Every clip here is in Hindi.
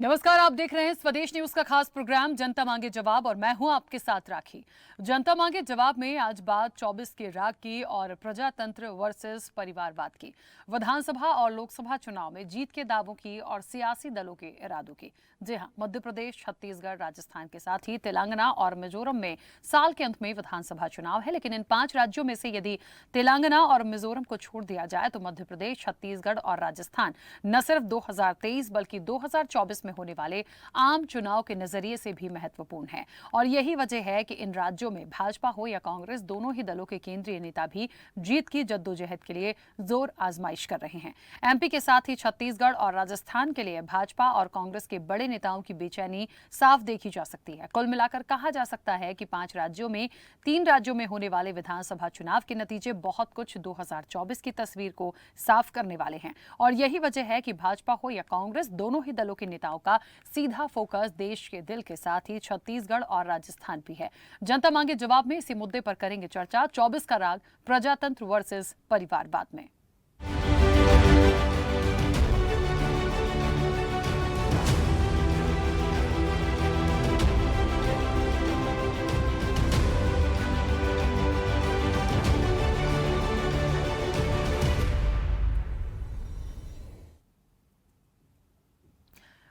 नमस्कार, आप देख रहे हैं स्वदेश न्यूज का खास प्रोग्राम जनता मांगे जवाब और मैं हूं आपके साथ राखी। जनता मांगे जवाब में आज बात 24 के राग की और प्रजातंत्र वर्सेस परिवारवाद की, विधानसभा और लोकसभा चुनाव में जीत के दावों की और सियासी दलों के इरादों की। जी हां, मध्य प्रदेश, छत्तीसगढ़, राजस्थान के साथ ही तेलंगाना और मिजोरम में साल के अंत में विधानसभा चुनाव है। लेकिन इन 5 राज्यों में से यदि तेलंगाना और मिजोरम को छोड़ दिया जाए तो मध्य प्रदेश, छत्तीसगढ़ और राजस्थान न सिर्फ 2023 बल्कि 2024 में होने वाले आम चुनाव के नजरिए से भी महत्वपूर्ण है। और यही वजह है कि इन राज्यों में भाजपा हो या कांग्रेस, दोनों ही दलों के केंद्रीय नेता भी जीत की जद्दोजहद के लिए जोर आजमाइश कर रहे हैं। एमपी के साथ ही छत्तीसगढ़ और राजस्थान के लिए भाजपा और कांग्रेस के बड़े नेताओं की बेचैनी साफ देखी जा सकती है। कुल मिलाकर कहा जा सकता है कि 5 राज्यों में 3 राज्यों में होने वाले विधानसभा चुनाव के नतीजे बहुत कुछ 2024 की तस्वीर को साफ करने वाले हैं। और यही वजह है कि भाजपा हो या कांग्रेस, दोनों ही दलों के नेताओं का सीधा फोकस देश के दिल के साथ ही छत्तीसगढ़ और राजस्थान भी है। जनता मांगे जवाब में इसी मुद्दे पर करेंगे चर्चा। 24 का राग प्रजातंत्र वर्सेस परिवारवाद में।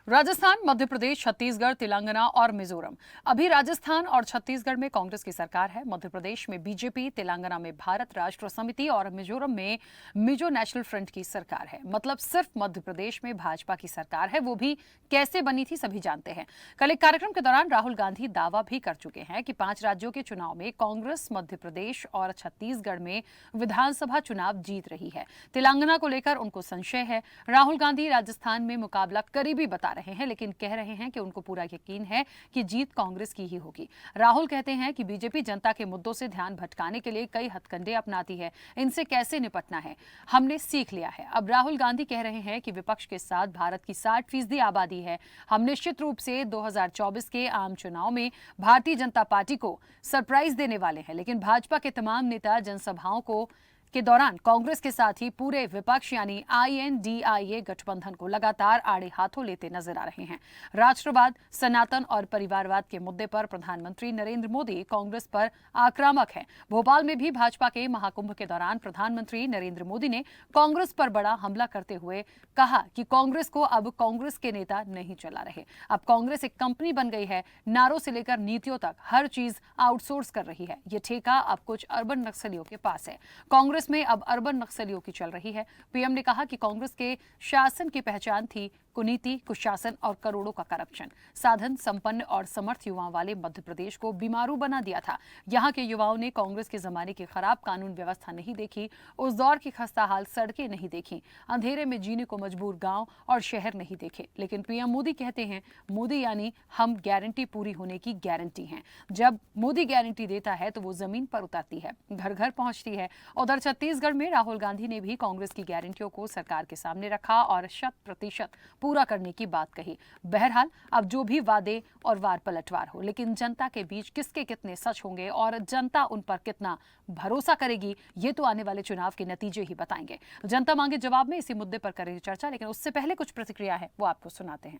राजस्थान, मध्य प्रदेश, छत्तीसगढ़, तेलंगाना और मिजोरम। अभी राजस्थान और छत्तीसगढ़ में कांग्रेस की सरकार है, मध्य प्रदेश में बीजेपी, तेलंगाना में भारत राष्ट्र समिति और मिजोरम में मिजो नेशनल फ्रंट की सरकार है। मतलब सिर्फ मध्य प्रदेश में भाजपा की सरकार है, वो भी कैसे बनी थी सभी जानते हैं। कल एक कार्यक्रम के दौरान राहुल गांधी दावा भी कर चुके हैं कि 5 राज्यों के चुनाव में कांग्रेस मध्य प्रदेश और छत्तीसगढ़ में विधानसभा चुनाव जीत रही है। तेलंगाना को लेकर उनको संशय है। राहुल गांधी राजस्थान में मुकाबला करीबी बता रहे हैं, लेकिन कह रहे हैं कि उनको पूरा यकीन है कि जीत कांग्रेस की ही होगी। राहुल कहते हैं कि बीजेपी जनता के मुद्दों से ध्यान भटकाने के लिए कई हथकंडे अपनाती है, इनसे कैसे निपटना है हमने सीख लिया है। अब राहुल गांधी कह रहे हैं कि विपक्ष के साथ भारत की 60% आबादी है। हम निश्चित रूप से 2024 के आम चुनाव में भारतीय जनता पार्टी को सरप्राइज देने वाले हैं। लेकिन भाजपा के तमाम नेता जनसभाओं के दौरान कांग्रेस के साथ ही पूरे विपक्ष यानी INDIA गठबंधन को लगातार आड़े हाथों लेते नजर आ रहे हैं। राष्ट्रवाद, सनातन और परिवारवाद के मुद्दे पर प्रधानमंत्री नरेंद्र मोदी कांग्रेस पर आक्रामक हैं। भोपाल में भी भाजपा के महाकुंभ के दौरान प्रधानमंत्री नरेंद्र मोदी ने कांग्रेस पर बड़ा हमला करते हुए कहा कि कांग्रेस को अब कांग्रेस के नेता नहीं चला रहे। अब कांग्रेस एक कंपनी बन गई है, नारों से लेकर नीतियों तक हर चीज आउटसोर्स कर रही है। ये ठेका अब कुछ अर्बन नक्सलियों के पास है। कांग्रेस में अब अर्बन नक्सलियों की चल रही है। पीएम ने कहा कि कांग्रेस के शासन की पहचान थी कुनीति, कुशासन और करोड़ों का करप्शन। साधन संपन्न और समर्थ युवाओं वाले मध्य प्रदेश को बीमारू बना दिया था। यहाँ के युवाओं ने कांग्रेस के जमाने की खराब कानून व्यवस्था नहीं देखी, उस दौर की खस्ताहाल सड़कें नहीं देखी, अंधेरे में जीने को मजबूर गांव और शहर नहीं देखे। लेकिन पीएम मोदी कहते हैं, मोदी यानी हम गारंटी पूरी होने की गारंटी हैं। जब मोदी गारंटी देता है तो वो जमीन पर उतरती है, घर घर पहुंचती है। उधर छत्तीसगढ़ में राहुल गांधी ने भी कांग्रेस की गारंटियों को सरकार के सामने रखा और 100% पूरा करने की बात कही। बहरहाल अब जो भी वादे और वार पलटवार हो, लेकिन जनता के बीच किसके कितने सच होंगे और जनता उन पर कितना भरोसा करेगी, ये तो आने वाले चुनाव के नतीजे ही बताएंगे। जनता मांगे जवाब में इसी मुद्दे पर करेंगे चर्चा, लेकिन उससे पहले कुछ प्रतिक्रिया है वो आपको सुनाते हैं।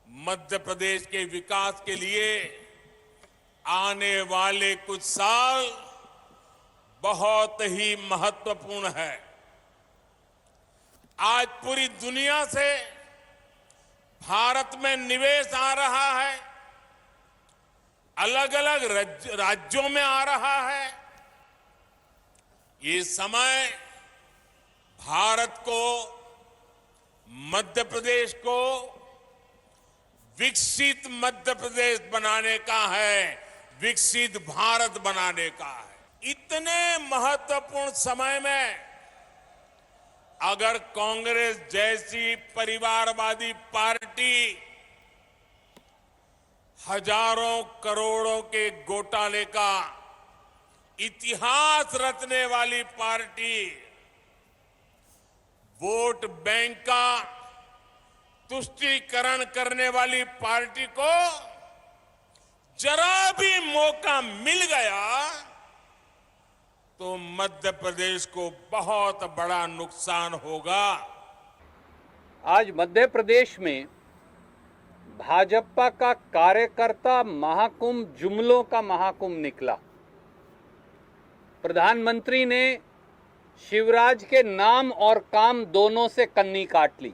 मध्य प्रदेश के विकास के लिए आने वाले कुछ साल बहुत ही महत्वपूर्ण है। आज पूरी दुनिया से भारत में निवेश आ रहा है, अलग अलग राज्यों में आ रहा है। ये समय भारत को, मध्य प्रदेश को विकसित मध्य प्रदेश बनाने का है, विकसित भारत बनाने का है। इतने महत्वपूर्ण समय में अगर कांग्रेस जैसी परिवारवादी पार्टी हजारों करोड़ों के घोटाले का इतिहास रचने वाली पार्टी, वोट बैंक का तुष्टीकरण करने वाली पार्टी को जरा भी मौका मिल गया तो मध्य प्रदेश को बहुत बड़ा नुकसान होगा। आज मध्य प्रदेश में भाजपा का कार्यकर्ता महाकुंभ, जुमलों का महाकुंभ निकला। प्रधानमंत्री ने शिवराज के नाम और काम दोनों से कन्नी काट ली।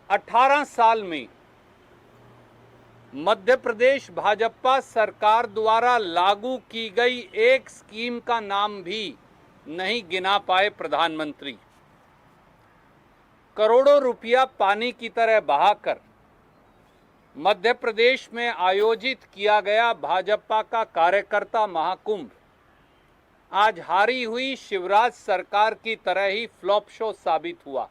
18 साल में मध्य प्रदेश भाजपा सरकार द्वारा लागू की गई एक स्कीम का नाम भी नहीं गिना पाए प्रधानमंत्री। करोड़ों रुपया पानी की तरह बहाकर मध्य प्रदेश में आयोजित किया गया भाजपा का कार्यकर्ता महाकुंभ आज हारी हुई शिवराज सरकार की तरह ही फ्लॉप शो साबित हुआ।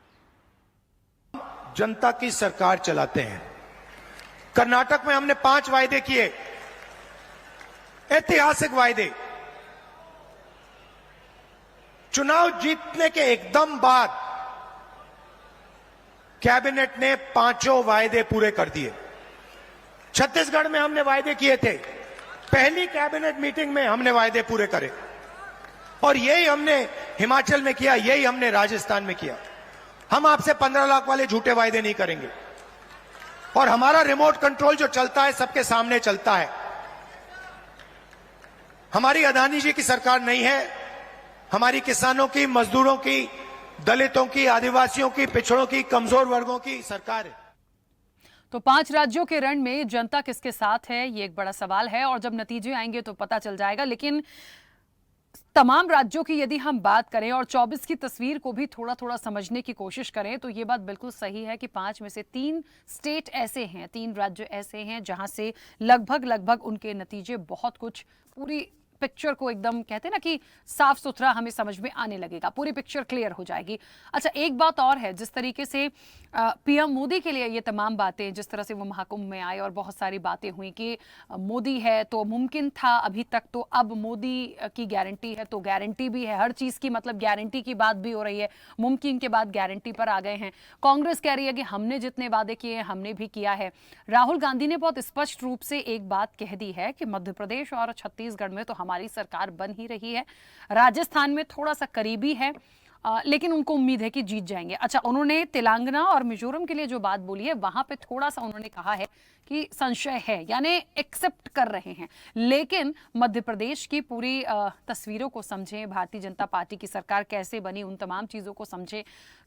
जनता की सरकार चलाते हैं। कर्नाटक में हमने 5 वायदे किए, ऐतिहासिक वायदे। चुनाव जीतने के एकदम बाद कैबिनेट ने 5 वायदे पूरे कर दिए। छत्तीसगढ़ में हमने वायदे किए थे, पहली कैबिनेट मीटिंग में हमने वायदे पूरे करे, और यही हमने हिमाचल में किया, यही हमने राजस्थान में किया। हम आपसे 15 लाख वाले झूठे वायदे नहीं करेंगे, और हमारा रिमोट कंट्रोल जो चलता है सबके सामने चलता है। हमारी अदानी जी की सरकार नहीं है, हमारी किसानों की, मजदूरों की, दलितों की, आदिवासियों की, पिछड़ों की, कमजोर वर्गों की सरकार है। तो 5 राज्यों के रण में जनता किसके साथ है, ये एक बड़ा सवाल है, और जब नतीजे आएंगे तो पता चल जाएगा। लेकिन तमाम राज्यों की यदि हम बात करें और 24 की तस्वीर को भी थोड़ा थोड़ा समझने की कोशिश करें तो ये बात बिल्कुल सही है कि 5 में से 3 स्टेट ऐसे हैं, 3 राज्य ऐसे हैं जहां से लगभग उनके नतीजे बहुत कुछ पूरी पिक्चर को एकदम कहते हैं ना कि साफ सुथरा हमें समझ में आने लगेगा, पूरी पिक्चर क्लियर हो जाएगी। अच्छा, एक बात और है, जिस तरीके से पीएम मोदी के लिए ये तमाम बातें, जिस तरह से वो महाकुंभ में आए और बहुत सारी बातें हुई कि मोदी है तो मुमकिन था अभी तक, तो अब मोदी की गारंटी है तो गारंटी भी है। हर चीज़ की मतलब गारंटी की बात भी हो रही है, मुमकिन के बाद गारंटी पर आ गए हैं। कांग्रेस कह रही है कि हमने जितने वादे किए हैं हमने भी किया है। राहुल गांधी ने बहुत स्पष्ट रूप से एक बात कह दी है कि मध्य प्रदेश और छत्तीसगढ़ में तो हमारी सरकार बन ही रही है, राजस्थान में थोड़ा सा करीबी है, लेकिन उनको उम्मीद है कि जीत जाएंगे। अच्छा, उन्होंने तेलंगाना और मिजोरम के लिए जो बात बोली है वहां पे थोड़ा सा उन्होंने कहा है कि संशय है, यानी एक्सेप्ट कर रहे हैं। लेकिन मध्य प्रदेश की पूरी तस्वीरों को समझें, भारतीय जनता पार्टी की सरकार कैसे बनी, उन तमाम चीज़ों को समझें।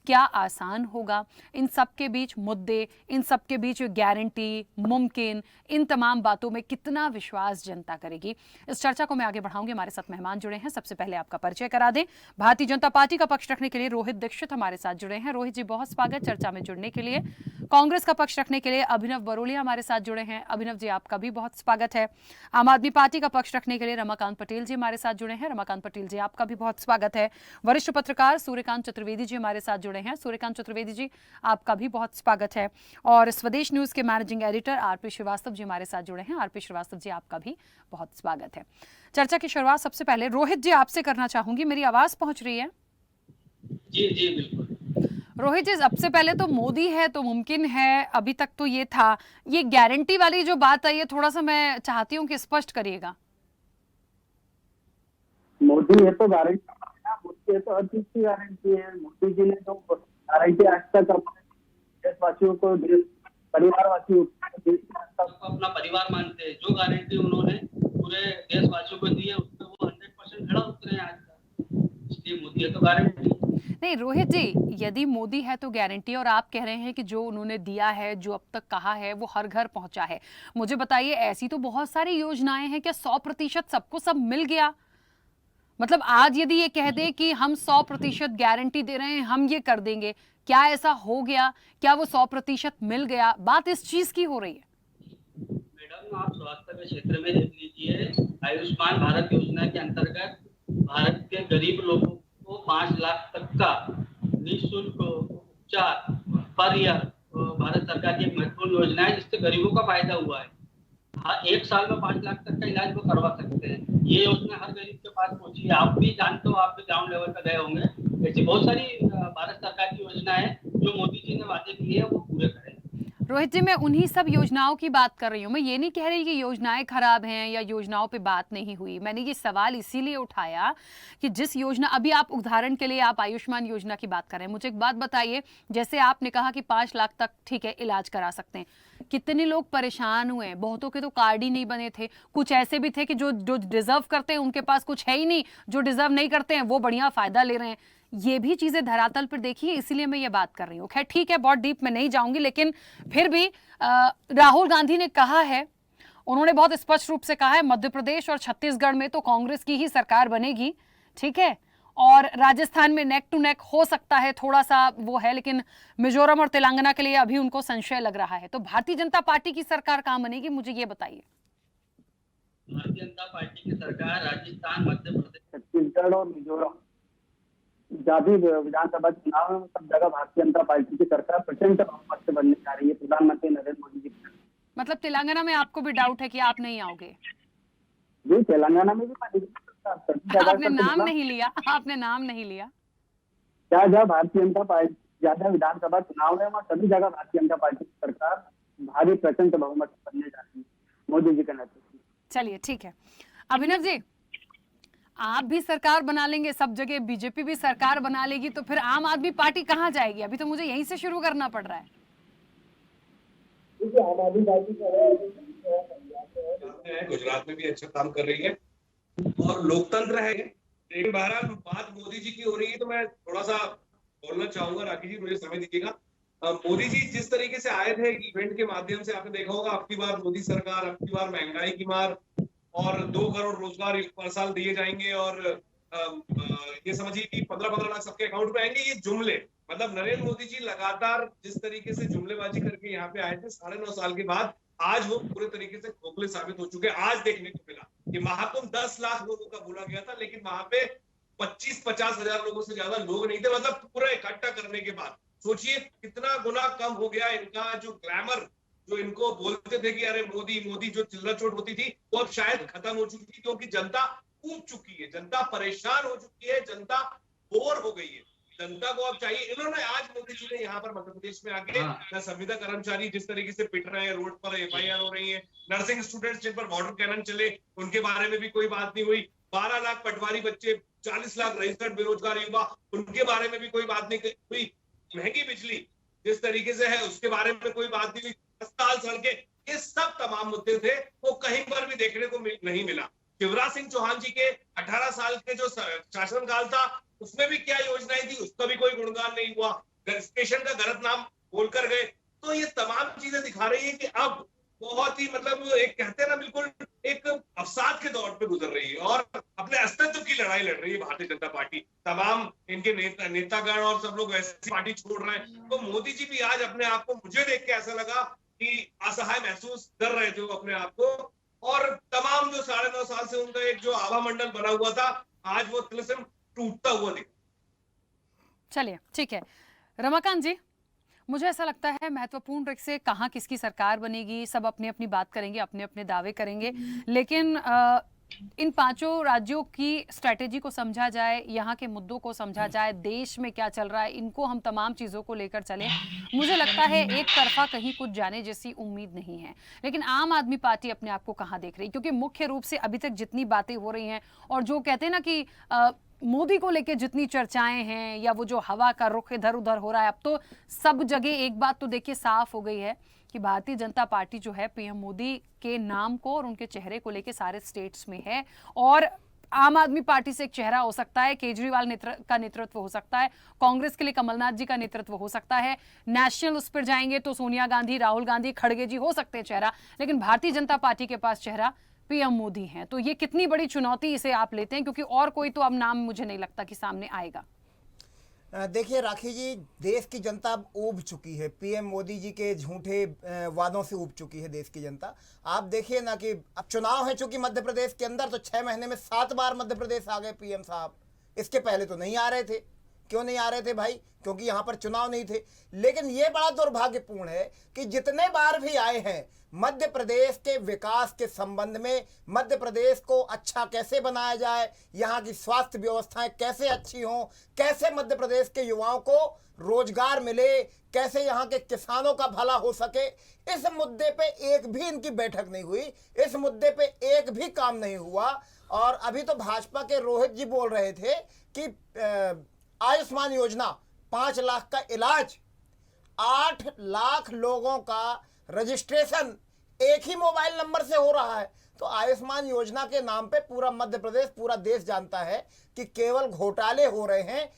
क्या आसान होगा? इन सब के बीच मुद्दे, इन सब के बीच गारंटी, मुमकिन, इन तमाम बातों में कितना विश्वास जनता करेगी? इस चर्चा को मैं आगे बढ़ाऊंगी। हमारे साथ मेहमान जुड़े हैं, सबसे पहले आपका परिचय करा दें। भारतीय जनता पार्टी का पक्ष रखने के लिए रोहित दीक्षित हमारे साथ जुड़े हैं। रोहित जी, बहुत स्वागत चर्चा में जुड़ने के लिए। कांग्रेस का पक्ष रखने के लिए अभिनव बरोलिया हमारे साथ जुड़े हैं। अभिनव जी, आपका भी बहुत स्वागत है। आम आदमी पार्टी का पक्ष रखने के लिए रमाकांत पटेल जी हमारे साथ जुड़े हैं। रमाकांत पटेल जी, आपका भी बहुत स्वागत है। वरिष्ठ पत्रकार सूर्यकांत चतुर्वेदी जी हमारे साथ जुड़े हैं। सूर्यकांत चतुर्वेदी जी, आपका भी बहुत स्वागत है। और स्वदेश न्यूज के managing editor RP Srivastava ji हमारे साथ जुड़े हैं। आरपी श्रीवास्तव जी, आपका भी बहुत स्वागत है। चर्चा की शुरुआत सबसे पहले रोहित जी आपसे करना चाहूंगी। मेरी आवाज पहुंच रही है? जी जी बिल्कुल। रोहित जी, सबसे पहले तो मोदी है तो मुमकिन है, अभी तक तो ये था। ये गारंटी वाली जो बात है, ये थोड़ा सा मैं चाहती हूँ कि स्पष्ट करिएगा। मोदी है तो गारंटी, मोदी है तो हर चीज की गारंटी है। मोदी जी ने तो गारंटी आज तक अपने देशवासियों को, परिवारवासियों को अपना परिवार मानते हैं। जो गारंटी उन्होंने पूरे देशवासियों को दी है उसमें वो 100% खड़ा उतरे हैं आज तक। इसलिए मोदी है तो गारंटी। नहीं रोहित जी, यदि मोदी है तो गारंटी, और आप कह रहे हैं कि जो उन्होंने दिया है, जो अब तक कहा है, वो हर घर पहुंचा है। मुझे बताइए, ऐसी तो बहुत सारी योजनाएं हैं, क्या 100% सबको सब मिल गया? मतलब आज यदि ये कह दे कि हम 100% गारंटी दे रहे हैं, हम ये कर देंगे, क्या ऐसा हो गया? क्या वो 100% मिल गया? बात इस चीज की हो रही है। मैडम, आप स्वास्थ्य के क्षेत्र में देख लीजिए, आयुष्मान भारत योजना के अंतर्गत भारत के गरीब लोगों को 5 लाख तक का निःशुल्क उपचार पर ईयर भारत सरकार की एक महत्वपूर्ण योजना है, जिससे गरीबों का फायदा हुआ है। हाँ, 1 साल में 5 लाख तक का इलाज वो करवा सकते हैं। ये योजना हर गरीब के पास पहुंची है। आप भी जानते हो, आप भी ग्राउंड लेवल पर गए होंगे। ऐसी बहुत सारी भारत सरकार की योजना है जो मोदी जी ने वादे किए हैं, वो पूरे करें। रोहित जी, मैं उन्हीं सब योजनाओं की बात कर रही हूँ। मैं ये नहीं कह रही कि योजनाएं खराब हैं या योजनाओं पे बात नहीं हुई। मैंने ये सवाल इसीलिए उठाया कि जिस योजना, अभी आप उदाहरण के लिए आप आयुष्मान योजना की बात कर रहे हैं, मुझे एक बात बताइए, जैसे आपने कहा कि 5 लाख तक ठीक है इलाज करा सकते हैं, कितने लोग परेशान हुए हैं, बहुतों के तो कार्ड ही नहीं बने थे, कुछ ऐसे भी थे कि जो जो डिजर्व करते हैं उनके पास कुछ है ही नहीं, जो डिजर्व नहीं करते हैं वो बढ़िया फायदा ले रहे हैं। ये भी चीजें धरातल पर देखिए, इसलिए मैं ये बात कर रही हूँ। खैर ठीक है, बहुत डीप में नहीं जाऊंगी, लेकिन फिर भी राहुल गांधी ने कहा है, उन्होंने बहुत स्पष्ट रूप से कहा है, मध्य प्रदेश और छत्तीसगढ़ में तो कांग्रेस की ही सरकार बनेगी, ठीक है, और राजस्थान में नेक टू नेक हो सकता है, थोड़ा सा वो है, लेकिन मिजोरम और तेलंगाना के लिए अभी उनको संशय लग रहा है। तो भारतीय जनता पार्टी की सरकार कहां बनेगी, मुझे ये बताइए। भारतीय जनता पार्टी की सरकार राजस्थान, मध्य प्रदेश, छत्तीसगढ़ और मिजोरम जहाँ भी विधानसभा चुनाव है, सब जगह भारतीय जनता पार्टी की सरकार प्रचंड बहुमत से बनने जा रही है, प्रधानमंत्री नरेंद्र मोदी जी की। मतलब तेलंगाना में आपको भी डाउट है कि आप नहीं आओगे? जी, तेलंगाना में भी आपने नाम नहीं लिया, आपने नाम नहीं लिया। जहाँ भारतीय जनता पार्टी ज्यादा विधानसभा चुनाव है, वहाँ सभी जगह भारतीय जनता पार्टी की सरकार भारी प्रचंड बहुमत से बनने जा रही है, मोदी जी के नेतृत्व। चलिए ठीक है, अभिनव जी, आप भी सरकार बना लेंगे, सब जगह बीजेपी भी सरकार बना लेगी, तो फिर आम आदमी पार्टी कहां जाएगी? अभी तो मुझे यहीं से शुरू करना पड़ रहा है। आम आदमी पार्टी गुजरात में भी अच्छा काम कर रही है और लोकतंत्र है। लेकिन बहरहाल बात मोदी जी की हो रही है, तो मैं थोड़ा सा बोलना चाहूंगा। राखी जी, मुझे समय दीजिएगा। मोदी जी जिस तरीके से आए थे इवेंट के माध्यम से, आपने देखा होगा, अब की बार मोदी सरकार, अब की बार महंगाई की मार, और 2 करोड़ रोजगार पर साल दिए जाएंगे, और ये समझिए कि 15-15 लाख सबके अकाउंट में आएंगे। ये जुमले, मतलब नरेंद्र मोदी जी लगातार जिस तरीके से जुमलेबाजी करके यहाँ पे आए थे 9.5 साल के बाद, आज वो पूरे तरीके से खोखले साबित हो चुके हैं। आज देखने को मिला कि महाकुंभ 10 लाख लोगों का बोला गया था, लेकिन वहां पे 25-50 हजार लोगों से ज्यादा लोग नहीं थे। मतलब पूरा इकट्ठा करने के बाद सोचिए कितना गुना कम हो गया इनका जो ग्लैमर, जो इनको बोलते थे कि अरे मोदी मोदी, जो चिल्ला चोट होती थी, वो अब शायद खत्म हो चुकी थी, क्योंकि जनता ऊब चुकी है, जनता परेशान हो चुकी है, जनता बोर हो गई है। जनता को अब चाहिए। इन्होंने आज मोदी जी ने यहाँ पर मध्य प्रदेश में आके संविदा कर्मचारी जिस तरीके से पिट रहे हैं, रोड पर FIR हो रही है, नर्सिंग स्टूडेंट्स जिन पर वाटर कैनन चले, उनके बारे में भी कोई बात नहीं हुई, 12 लाख पटवारी बच्चे, 40 लाख रजिस्टर्ड बेरोजगार युवा, उनके बारे में भी कोई बात नहीं हुई, महंगी बिजली जिस तरीके से है उसके बारे में कोई बात नहीं हुई, अस्पताल, सड़कें, ये सब तमाम मुद्दे थे, वो कहीं पर भी देखने को नहीं मिला। शिवराज सिंह चौहान जी के 18 साल के जो शासनकाल था, उसमें भी क्या योजनाएं थी, उसका भी कोई गुणगान नहीं हुआ, स्टेशन का गलत नाम बोलकर गए। तो ये तमाम चीजें दिखा रही है कि अब बहुत ही, मतलब एक कहते हैं ना, बिल्कुल एक अवसाद के दौर पे गुजर रही है और अपने अस्तित्व की लड़ाई लड़ रही है भारतीय जनता पार्टी। तमाम इनके नेतागण और सब लोग वैसी पार्टी छोड़ रहे हैं। तो मोदी जी भी आज अपने आप को, मुझे देख के ऐसा लगा कि असहाय महसूस कर रहे थे वो अपने आप को, और तमाम जो 9.5 साल से उनका एक जो आभा मंडल बना हुआ था, आज वो तिलस्म टूटता हुआ दिखा। चलिए ठीक है, रमाकांत जी, मुझे ऐसा लगता है महत्वपूर्ण रूप से कहाँ किसकी सरकार बनेगी, सब अपनी अपनी बात करेंगे, अपने अपने दावे करेंगे, लेकिन इन 5 राज्यों की स्ट्रैटेजी को समझा जाए, यहाँ के मुद्दों को समझा जाए, देश में क्या चल रहा है, इनको हम तमाम चीज़ों को लेकर चलें, मुझे लगता है एक तरफा कहीं कुछ जाने जैसी उम्मीद नहीं है। लेकिन आम आदमी पार्टी अपने आप को कहाँ देख रही, क्योंकि मुख्य रूप से अभी तक जितनी बातें हो रही हैं और जो कहते हैं ना कि मोदी को लेकर जितनी चर्चाएं हैं या वो जो हवा का रुख इधर उधर हो रहा है, अब तो सब जगह एक बात तो देखिए साफ हो गई है कि भारतीय जनता पार्टी जो है पीएम मोदी के नाम को और उनके चेहरे को लेकर सारे स्टेट्स में है। और आम आदमी पार्टी से एक चेहरा हो सकता है, केजरीवाल का नेतृत्व हो सकता है, कांग्रेस के लिए कमलनाथ जी का नेतृत्व हो सकता है, नेशनल उस पर जाएंगे तो सोनिया गांधी, राहुल गांधी, खड़गे जी हो सकते हैं चेहरा, लेकिन भारतीय जनता पार्टी के पास चेहरा पीएम मोदी हैं। तो ये कितनी बड़ी चुनौती इसे आप लेते हैं, क्योंकि और कोई तो अब नाम मुझे नहीं लगता कि सामने आएगा। देखिए राखी जी, देश की जनता अब ऊब चुकी है, पीएम मोदी जी के झूठे वादों से ऊब चुकी है देश की जनता। आप देखिए ना कि अब चुनाव है चूंकि मध्य प्रदेश के अंदर, तो 6 महीने में 7 बार मध्य प्रदेश आ गए पीएम साहब, इसके पहले तो नहीं आ रहे थे। क्यों नहीं आ रहे थे भाई? क्योंकि यहाँ पर चुनाव नहीं थे। लेकिन ये बड़ा दुर्भाग्यपूर्ण है कि जितने बार भी आए हैं, मध्य प्रदेश के विकास के संबंध में, मध्य प्रदेश को अच्छा कैसे बनाया जाए, यहाँ की स्वास्थ्य व्यवस्थाएं कैसे अच्छी हों, कैसे मध्य प्रदेश के युवाओं को रोजगार मिले, कैसे यहाँ के किसानों का भला हो सके, इस मुद्दे पे एक भी इनकी बैठक नहीं हुई, इस मुद्दे पे एक भी काम नहीं हुआ। और अभी तो भाजपा के रोहित जी बोल रहे थे कि आयुष्मान योजना 5 लाख का इलाज, 8 लाख लोगों का रजिस्ट्रेशन एक ही मोबाइल नंबर से हो रहा है। तो आयुष्मान योजना के नाम पे पूरा मध्य प्रदेश, पूरा देश जानता है कि केवल घोटाले हो रहे हैं।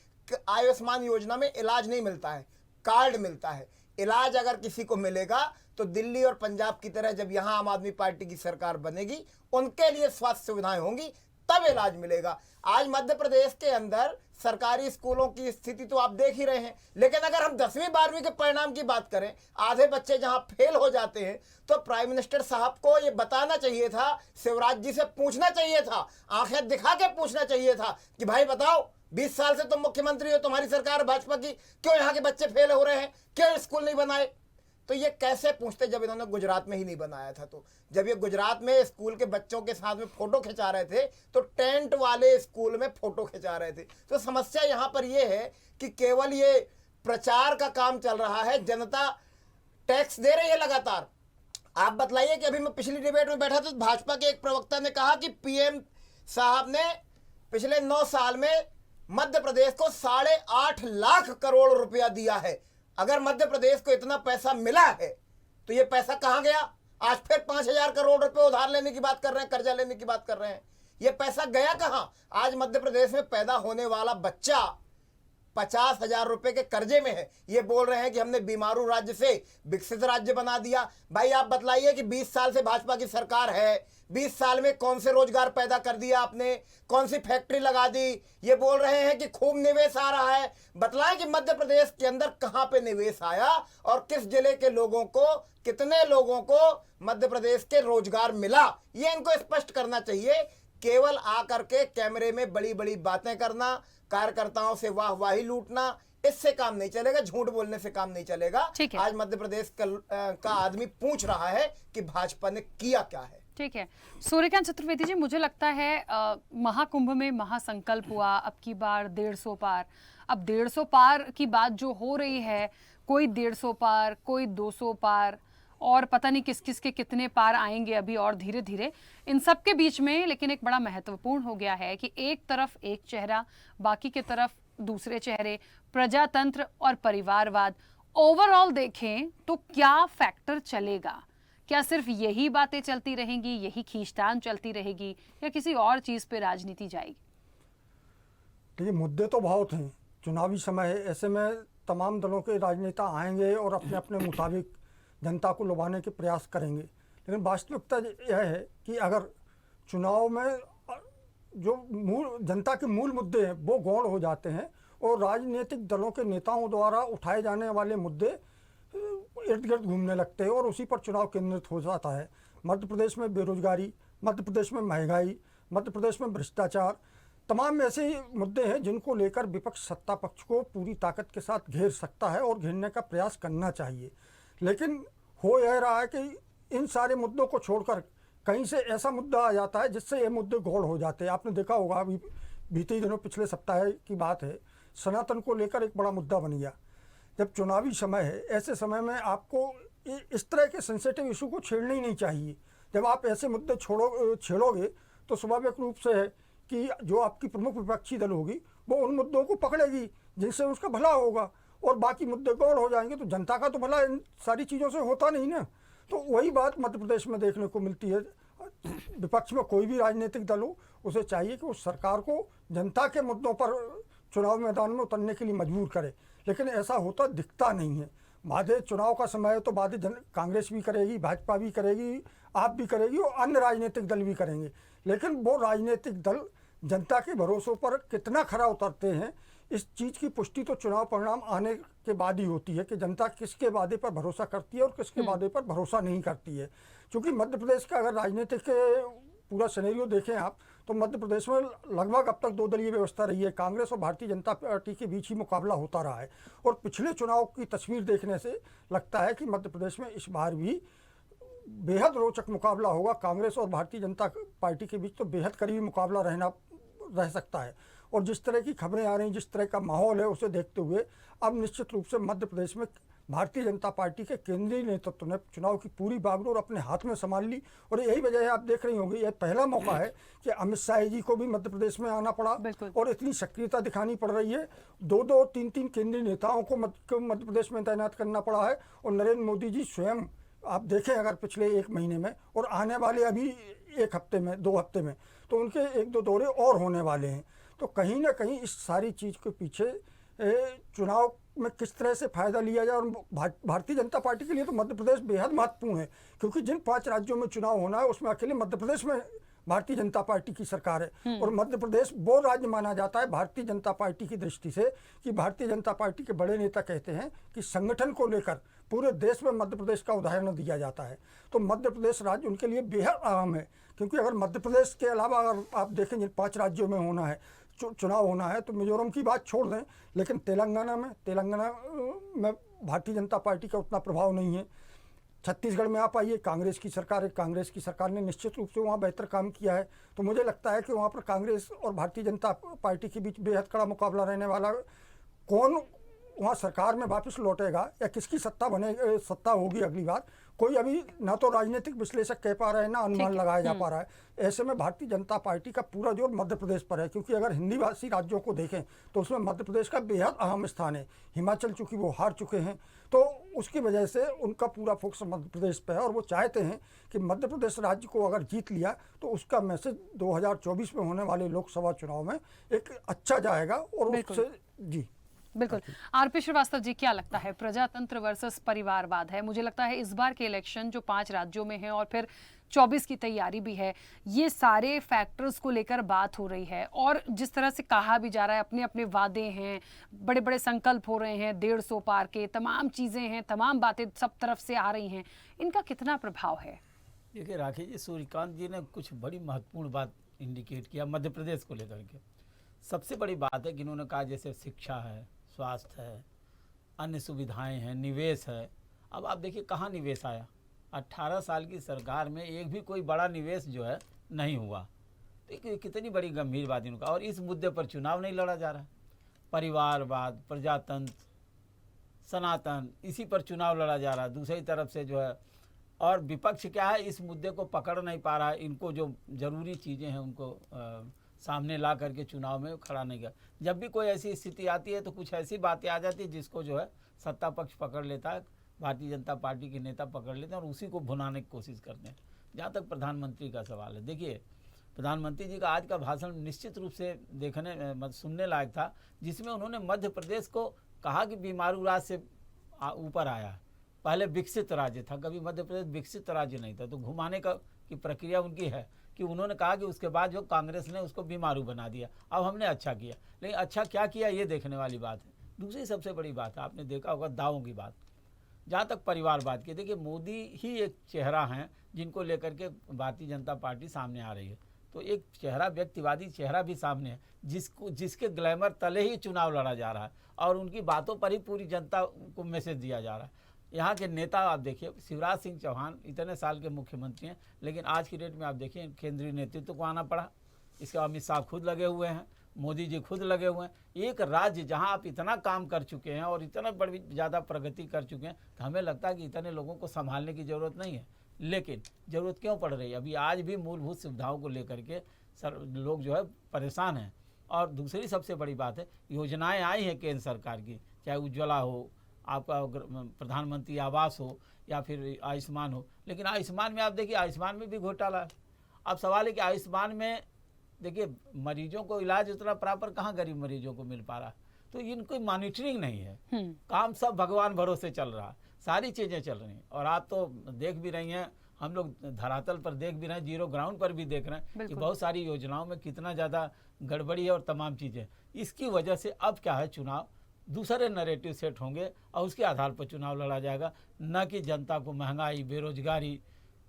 आयुष्मान योजना में इलाज नहीं मिलता है, कार्ड मिलता है। इलाज अगर किसी को मिलेगा तो दिल्ली और पंजाब की तरह जब यहाँ आम आदमी पार्टी की सरकार बनेगी, उनके लिए स्वास्थ्य सुविधाएं होंगी, तब इलाज मिलेगा। आज मध्य प्रदेश के अंदर सरकारी स्कूलों की स्थिति तो आप देख ही रहे हैं। लेकिन अगर हम 10वीं 12वीं के परिणाम की बात करें, आधे बच्चे जहां फेल हो जाते हैं, तो प्राइम मिनिस्टर साहब को ये बताना चाहिए था, शिवराज जी से पूछना चाहिए था, आंखें दिखा के पूछना चाहिए था कि भाई बताओ, 20 साल से तुम मुख्यमंत्री हो, तुम्हारी सरकार भाजपा की, क्यों यहाँ के बच्चे फेल हो रहे हैं, क्यों स्कूल नहीं बनाए? तो ये कैसे पूछते जब इन्होंने गुजरात में ही नहीं बनाया था? तो जब ये गुजरात में स्कूल के बच्चों के साथ में फोटो खिंचा रहे थे, तो टेंट वाले स्कूल में फोटो खिंचा रहे थे। तो समस्या यहाँ पर ये है कि केवल ये प्रचार का काम चल रहा है, जनता टैक्स दे रही है लगातार। आप बतलाइए कि अभी मैं पिछली डिबेट में बैठा था, भाजपा के एक प्रवक्ता ने कहा कि पीएम साहब ने पिछले 9 साल में मध्य प्रदेश को 8.5 लाख करोड़ रुपया दिया है। अगर मध्य प्रदेश को इतना पैसा मिला है तो ये पैसा कहां गया? आज फिर 5,000 करोड़ रुपए उधार लेने की बात कर रहे हैं, कर्जा लेने की बात कर रहे हैं। ये पैसा गया कहां? आज मध्य प्रदेश में पैदा होने वाला बच्चा 50,000 रुपए के कर्जे में है। ये बोल रहे हैं कि हमने बीमारू राज्य से विकसित राज्य बना दिया। भाई आप बतलाइए कि 20 साल से भाजपा की सरकार है, 20 साल में कौन से रोजगार पैदा कर दिया आपने, कौन सी फैक्ट्री लगा दी? ये बोल रहे हैं कि खूब निवेश आ रहा है। बतलाएं कि मध्य प्रदेश के अंदर कहां पे निवेश आया और किस जिले के लोगों को, कितने लोगों को मध्य प्रदेश के रोजगार मिला, ये इनको स्पष्ट करना चाहिए। केवल आकर के कैमरे में बड़ी बड़ी बातें करना, कार्यकर्ताओं से वाहवाही लूटना, इससे काम नहीं चलेगा, झूठ बोलने से काम नहीं चलेगा। आज मध्य प्रदेश का आदमी पूछ रहा है कि भाजपा ने किया क्या है। ठीक है, सूर्यकांत चतुर्वेदी जी, मुझे लगता है महाकुंभ में महासंकल्प हुआ, अब की बार 150 पार। अब 150 पार की बात जो हो रही है, कोई 150 पार, कोई 200 पार, और पता नहीं किस किस के कितने पार आएंगे अभी और धीरे धीरे। इन सब के बीच में लेकिन एक बड़ा महत्वपूर्ण हो गया है कि एक तरफ एक चेहरा, बाकी की तरफ दूसरे चेहरे, प्रजातंत्र और परिवारवाद। ओवरऑल देखें तो क्या फैक्टर चलेगा? क्या सिर्फ यही बातें चलती रहेंगी, यही खींचतान चलती रहेगी, या किसी और चीज पे राजनीति जाएगी? देखिए, मुद्दे तो बहुत हैं, चुनावी समय है, ऐसे में तमाम दलों के राजनेता आएंगे और अपने अपने मुताबिक जनता को लुभाने के प्रयास करेंगे। लेकिन वास्तविकता यह है कि अगर चुनाव में जो जनता के मूल मुद्दे हैं वो गौण हो जाते हैं और राजनीतिक दलों के नेताओं द्वारा उठाए जाने वाले मुद्दे इर्द गिर्द घूमने लगते हैं और उसी पर चुनाव केंद्रित हो जाता है। मध्य प्रदेश में बेरोजगारी, मध्य प्रदेश में महंगाई, मध्य प्रदेश में भ्रष्टाचार, तमाम ऐसे मुद्दे हैं जिनको लेकर विपक्ष सत्ता पक्ष को पूरी ताकत के साथ घेर सकता है और घेरने का प्रयास करना चाहिए। लेकिन हो यह रहा है कि इन सारे मुद्दों को छोड़कर कहीं से ऐसा मुद्दा आ जाता है जिससे ये मुद्दे गौड़ हो जाते हैं। आपने देखा होगा, अभी बीते दिनों पिछले सप्ताह की बात है, सनातन को लेकर एक बड़ा मुद्दा बन गया। जब चुनावी समय है, ऐसे समय में आपको इस तरह के सेंसिटिव इशू को छेड़ना ही नहीं चाहिए। जब आप ऐसे मुद्दे छेड़ोगे तो स्वाभाविक रूप से है कि जो आपकी प्रमुख विपक्षी दल होगी वो उन मुद्दों को पकड़ेगी जिनसे उसका भला होगा, और बाकी मुद्दे गौड़ हो जाएंगे। तो जनता का तो भला इन सारी चीज़ों से होता नहीं ना। तो वही बात मध्य प्रदेश में देखने को मिलती है। विपक्ष में कोई भी राजनीतिक दल हो, उसे चाहिए कि उस सरकार को जनता के मुद्दों पर चुनाव मैदान में उतरने के लिए मजबूर करे, लेकिन ऐसा होता दिखता नहीं है। बाधे चुनाव का समय है तो बाधे कांग्रेस भी करेगी, भाजपा भी करेगी, आप भी करेगी और अन्य राजनीतिक दल भी करेंगे। लेकिन वो राजनीतिक दल जनता के भरोसों पर कितना खरा उतरते हैं, इस चीज़ की पुष्टि तो चुनाव परिणाम आने के बाद ही होती है कि जनता किसके वादे पर भरोसा करती है और किसके वादे पर भरोसा नहीं करती है। क्योंकि मध्य प्रदेश का अगर राजनीतिक पूरा सिनेरियो देखें आप तो मध्य प्रदेश में लगभग अब तक 2 दलीय व्यवस्था रही है। कांग्रेस और भारतीय जनता पार्टी के बीच ही मुकाबला होता रहा है और पिछले चुनाव की तस्वीर देखने से लगता है कि मध्य प्रदेश में इस बार भी बेहद रोचक मुकाबला होगा। कांग्रेस और भारतीय जनता पार्टी के बीच तो बेहद करीबी मुकाबला रह सकता है और जिस तरह की खबरें आ रही हैं, जिस तरह का माहौल है, उसे देखते हुए अब निश्चित रूप से मध्य प्रदेश में भारतीय जनता पार्टी के केंद्रीय नेतृत्व ने चुनाव की पूरी बागडोर अपने हाथ में संभाल ली और यही वजह है, आप देख रही होंगी, यह पहला मौका है कि अमित शाह जी को भी मध्य प्रदेश में आना पड़ा और इतनी सक्रियता दिखानी पड़ रही है। 2-2, 3-3 केंद्रीय नेताओं को मध्य प्रदेश में तैनात करना पड़ा है और नरेंद्र मोदी जी स्वयं आप देखें अगर पिछले 1 महीने में और आने वाले अभी 1 हफ्ते में, 2 हफ्ते में, तो उनके 1-2 दौरे और होने वाले हैं। तो कहीं ना कहीं इस सारी चीज़ के पीछे चुनाव में किस तरह से फ़ायदा लिया जाए और भारतीय जनता पार्टी के लिए तो मध्य प्रदेश बेहद महत्वपूर्ण है क्योंकि जिन 5 राज्यों में चुनाव होना है उसमें अकेले मध्य प्रदेश में भारतीय जनता पार्टी की सरकार है और मध्य प्रदेश वो राज्य माना जाता है भारतीय जनता पार्टी की दृष्टि से कि भारतीय जनता पार्टी के बड़े नेता कहते हैं कि संगठन को लेकर पूरे देश में मध्य प्रदेश का उदाहरण दिया जाता है। तो मध्य प्रदेश राज्य उनके लिए बेहद अहम है क्योंकि अगर मध्य प्रदेश के अलावा अगर आप देखें जिन 5 राज्यों में होना है चुनाव होना है तो मिजोरम की बात छोड़ दें, लेकिन तेलंगाना में भारतीय जनता पार्टी का उतना प्रभाव नहीं है। छत्तीसगढ़ में आप आइए, कांग्रेस की सरकार है, कांग्रेस की सरकार ने निश्चित रूप से वहाँ बेहतर काम किया है। तो मुझे लगता है कि वहाँ पर कांग्रेस और भारतीय जनता पार्टी के बीच बेहद कड़ा मुकाबला रहने वाला। कौन वहाँ सरकार में वापस लौटेगा या किसकी सत्ता होगी अगली बार, कोई अभी ना तो राजनीतिक विश्लेषक कह पा रहे हैं ना अनुमान लगाया जा पा रहा है। ऐसे में भारतीय जनता पार्टी का पूरा जोर मध्य प्रदेश पर है क्योंकि अगर हिंदी भाषी राज्यों को देखें तो उसमें मध्य प्रदेश का बेहद अहम स्थान है। हिमाचल चूँकि वो हार चुके हैं तो उसकी वजह से उनका पूरा फोकस मध्य प्रदेश पर है और वो चाहते हैं कि मध्य प्रदेश राज्य को अगर जीत लिया तो उसका मैसेज 2024 में होने वाले लोकसभा चुनाव में एक अच्छा जाएगा और उससे जी बिल्कुल। आरपी श्रीवास्तव जी, क्या लगता है प्रजातंत्र वर्सेस परिवारवाद है? मुझे लगता है इस बार के इलेक्शन जो 5 राज्यों में है और फिर 24 की तैयारी भी है, ये सारे फैक्टर्स को लेकर बात हो रही है और जिस तरह से कहा भी जा रहा है अपने अपने वादे हैं, बड़े बड़े संकल्प हो रहे हैं, 150 पार के तमाम चीज़ें हैं, तमाम बातें सब तरफ से आ रही हैं, इनका कितना प्रभाव है? देखिए राखी जी, सूर्यकांत जी ने कुछ बड़ी महत्वपूर्ण बात इंडिकेट किया मध्य प्रदेश को लेकर के। सबसे बड़ी बात है कि इन्होंने कहा जैसे शिक्षा है, स्वास्थ्य है, अन्य सुविधाएं हैं, निवेश है। अब आप देखिए कहाँ निवेश आया। 18 साल की सरकार में एक भी कोई बड़ा निवेश जो है नहीं हुआ। तो कितनी बड़ी गंभीर बात इनका। और इस मुद्दे पर चुनाव नहीं लड़ा जा रहा। परिवारवाद, प्रजातंत्र, सनातन, इसी पर चुनाव लड़ा जा रहा है। दूसरी तरफ से जो है और विपक्ष क्या है, इस मुद्दे को पकड़ नहीं पा रहा है। इनको जो ज़रूरी चीज़ें हैं उनको सामने ला करके चुनाव में खड़ा नहीं किया। जब भी कोई ऐसी स्थिति आती है तो कुछ ऐसी बातें आ जाती है जिसको जो है सत्ता पक्ष पकड़ लेता है, भारतीय जनता पार्टी के नेता पकड़ लेते हैं और उसी को भुनाने की कोशिश करते हैं। जहाँ तक प्रधानमंत्री का सवाल है, देखिए प्रधानमंत्री जी का आज का भाषण निश्चित रूप से सुनने लायक था, जिसमें उन्होंने मध्य प्रदेश को कहा कि बीमारू राज्य से ऊपर आया। पहले विकसित राज्य था, कभी मध्य प्रदेश विकसित राज्य नहीं था। तो घुमाने का की प्रक्रिया उनकी है कि उन्होंने कहा कि उसके बाद जो कांग्रेस ने उसको बीमारू बना दिया, अब हमने अच्छा किया। लेकिन अच्छा क्या किया ये देखने वाली बात है। दूसरी सबसे बड़ी बात है, आपने देखा होगा दावों की बात। जहाँ तक परिवारवाद की, देखिए मोदी ही एक चेहरा हैं जिनको लेकर के भारतीय जनता पार्टी सामने आ रही है। तो एक चेहरा, व्यक्तिवादी चेहरा भी सामने है जिसके ग्लैमर तले ही चुनाव लड़ा जा रहा है और उनकी बातों पर ही पूरी जनता को मैसेज दिया जा रहा है। यहाँ के नेता आप देखिए, शिवराज सिंह चौहान इतने साल के मुख्यमंत्री हैं, लेकिन आज की डेट में आप देखिए केंद्रीय नेतृत्व को आना पड़ा। इसके अमित शाह खुद लगे हुए हैं, मोदी जी खुद लगे हुए हैं। एक राज्य जहाँ आप इतना काम कर चुके हैं और इतना बड़ी ज़्यादा प्रगति कर चुके हैं, तो हमें लगता है कि इतने लोगों को संभालने की ज़रूरत नहीं है। लेकिन ज़रूरत क्यों पड़ रही है? अभी आज भी मूलभूत सुविधाओं को लेकर के लोग जो है परेशान हैं। और दूसरी सबसे बड़ी बात है, योजनाएँ आई हैं केंद्र सरकार की, चाहे उज्ज्वला हो, आपका प्रधानमंत्री आवास हो या फिर आयुष्मान हो। लेकिन आयुष्मान में आप देखिए, आयुष्मान में भी घोटाला है। अब सवाल है कि आयुष्मान में देखिए मरीजों को इलाज उतना प्रॉपर कहाँ गरीब मरीजों को मिल पा रहा है। तो इनकी मॉनिटरिंग नहीं है, काम सब भगवान भरोसे चल रहा है, सारी चीज़ें चल रही हैं। और आप तो देख भी रही हैं, हम लोग धरातल पर देख भी रहे हैं, जीरो ग्राउंड पर भी देख रहे हैं कि बहुत सारी योजनाओं में कितना ज़्यादा गड़बड़ी है और तमाम चीज़ें। इसकी वजह से अब क्या है, चुनाव दूसरे नैरेटिव सेट होंगे और उसके आधार पर चुनाव लड़ा जाएगा, न कि जनता को महंगाई, बेरोजगारी,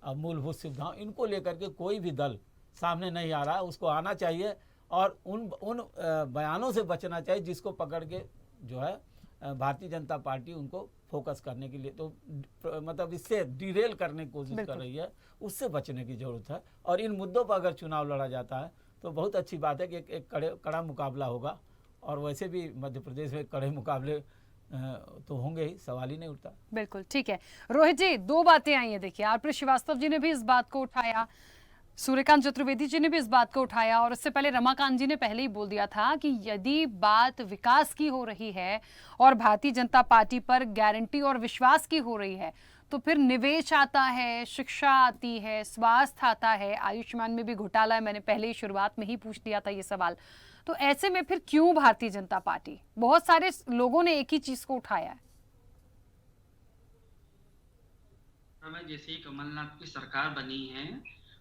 मूलभूत सुविधाओं, इनको लेकर के कोई भी दल सामने नहीं आ रहा है, उसको आना चाहिए और उन बयानों से बचना चाहिए जिसको पकड़ के जो है भारतीय जनता पार्टी उनको फोकस करने के लिए तो मतलब इससे डिरेल करने की कोशिश कर रही है, उससे बचने की जरूरत है। और इन मुद्दों पर अगर चुनाव लड़ा जाता है तो बहुत अच्छी बात है कि एक कड़ा मुकाबला होगा। और वैसे भी मध्य प्रदेश में कड़े मुकाबले तो होंगे ही, सवाल ही नहीं उठता। बिल्कुल ठीक है। रोहित जी, दो बातें आई हैं, देखिए आरपी श्रीवास्तव जी ने भी इस बात को उठाया, सूर्यकांत चतुर्वेदी जी ने भी इस बात को उठाया, और इससे पहले रमाकांत जी ने पहले ही बोल दिया था कि यदि बात विकास की हो रही है और भारतीय जनता पार्टी पर गारंटी और विश्वास की हो रही है तो फिर निवेश आता है, शिक्षा आती है, स्वास्थ्य आता है, आयुष्मान में भी घोटाला है, मैंने पहले ही शुरुआत में ही पूछ दिया था ये सवाल। तो ऐसे में फिर क्यों भारतीय जनता पार्टी? बहुत सारे लोगों ने एक ही चीज को उठाया है। जैसे ही कमलनाथ की सरकार बनी है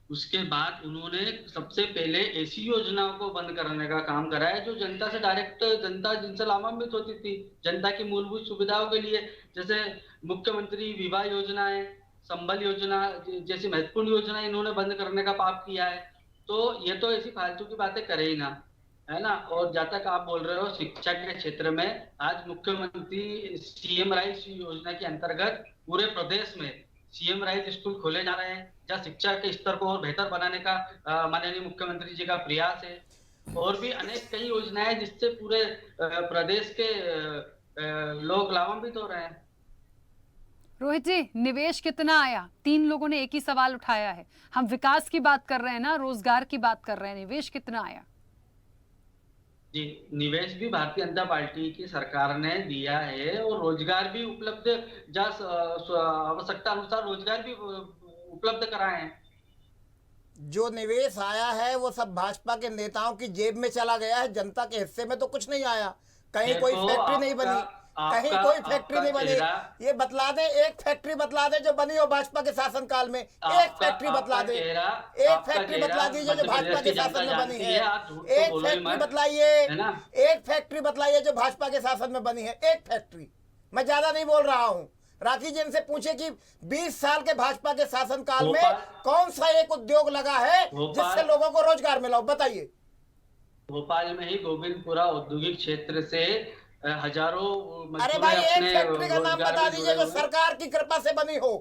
उसके बाद उन्होंने सबसे पहले ऐसी योजनाओं को बंद करने का काम करा है जो जनता से डायरेक्ट, जनता जिनसे लाभान्वित होती थी, जनता की मूलभूत सुविधाओं के लिए, जैसे मुख्यमंत्री विवाह योजना है, संबल योजना जैसी महत्वपूर्ण योजना इन्होंने बंद करने का पाप किया है। तो ये तो ऐसी फालतू की बातें करे ही ना, है ना। और जहाँ तक आप बोल रहे हो शिक्षा के क्षेत्र में, आज मुख्यमंत्री सीएम राइज योजना के अंतर्गत पूरे प्रदेश में सीएम राइज स्कूल खोले जा रहे हैं जहाँ शिक्षा के स्तर को और बेहतर बनाने का माननीय मुख्यमंत्री जी का प्रयास है। और भी अनेक कई योजनाएं हैं जिससे पूरे प्रदेश के लोग लाभान्वित हो रहे हैं। रोहित जी, निवेश कितना आया? 3 लोगों ने एक ही सवाल उठाया है। हम विकास की बात कर रहे हैं ना, रोजगार की बात कर रहे हैं, निवेश कितना आया? जी, निवेश भी भारतीय जनता पार्टी की सरकार ने दिया है और रोजगार भी उपलब्ध, आवश्यकता अनुसार रोजगार भी उपलब्ध कराए हैं। जो निवेश आया है वो सब भाजपा के नेताओं की जेब में चला गया है, जनता के हिस्से में तो कुछ नहीं आया। कहीं कोई फैक्ट्री नहीं बनी, कहीं कोई फैक्ट्री नहीं बनी। ये बतला दे, एक फैक्ट्री बतला दे जो बनी हो भाजपा के शासनकाल में, एक फैक्ट्री बतला दे, एक फैक्ट्री बतला दीजिए जो भाजपा के शासन में बनी है, एक फैक्ट्री बतलाइए, एक फैक्ट्री बतलाइए जो भाजपा के शासन में बनी है, एक फैक्ट्री। मैं ज्यादा नहीं बोल रहा हूँ। राखी जी इनसे पूछे कि 20 साल के भाजपा के शासनकाल में कौन सा एक उद्योग लगा है जिससे लोगों को रोजगार मिला हो, बताइए। भोपाल में ही गोविंदपुरा औद्योगिक क्षेत्र से हजारों, अरे भाई एक फैक्ट्री का नाम बता दीजिए जो सरकार की कृपा से बनी हो।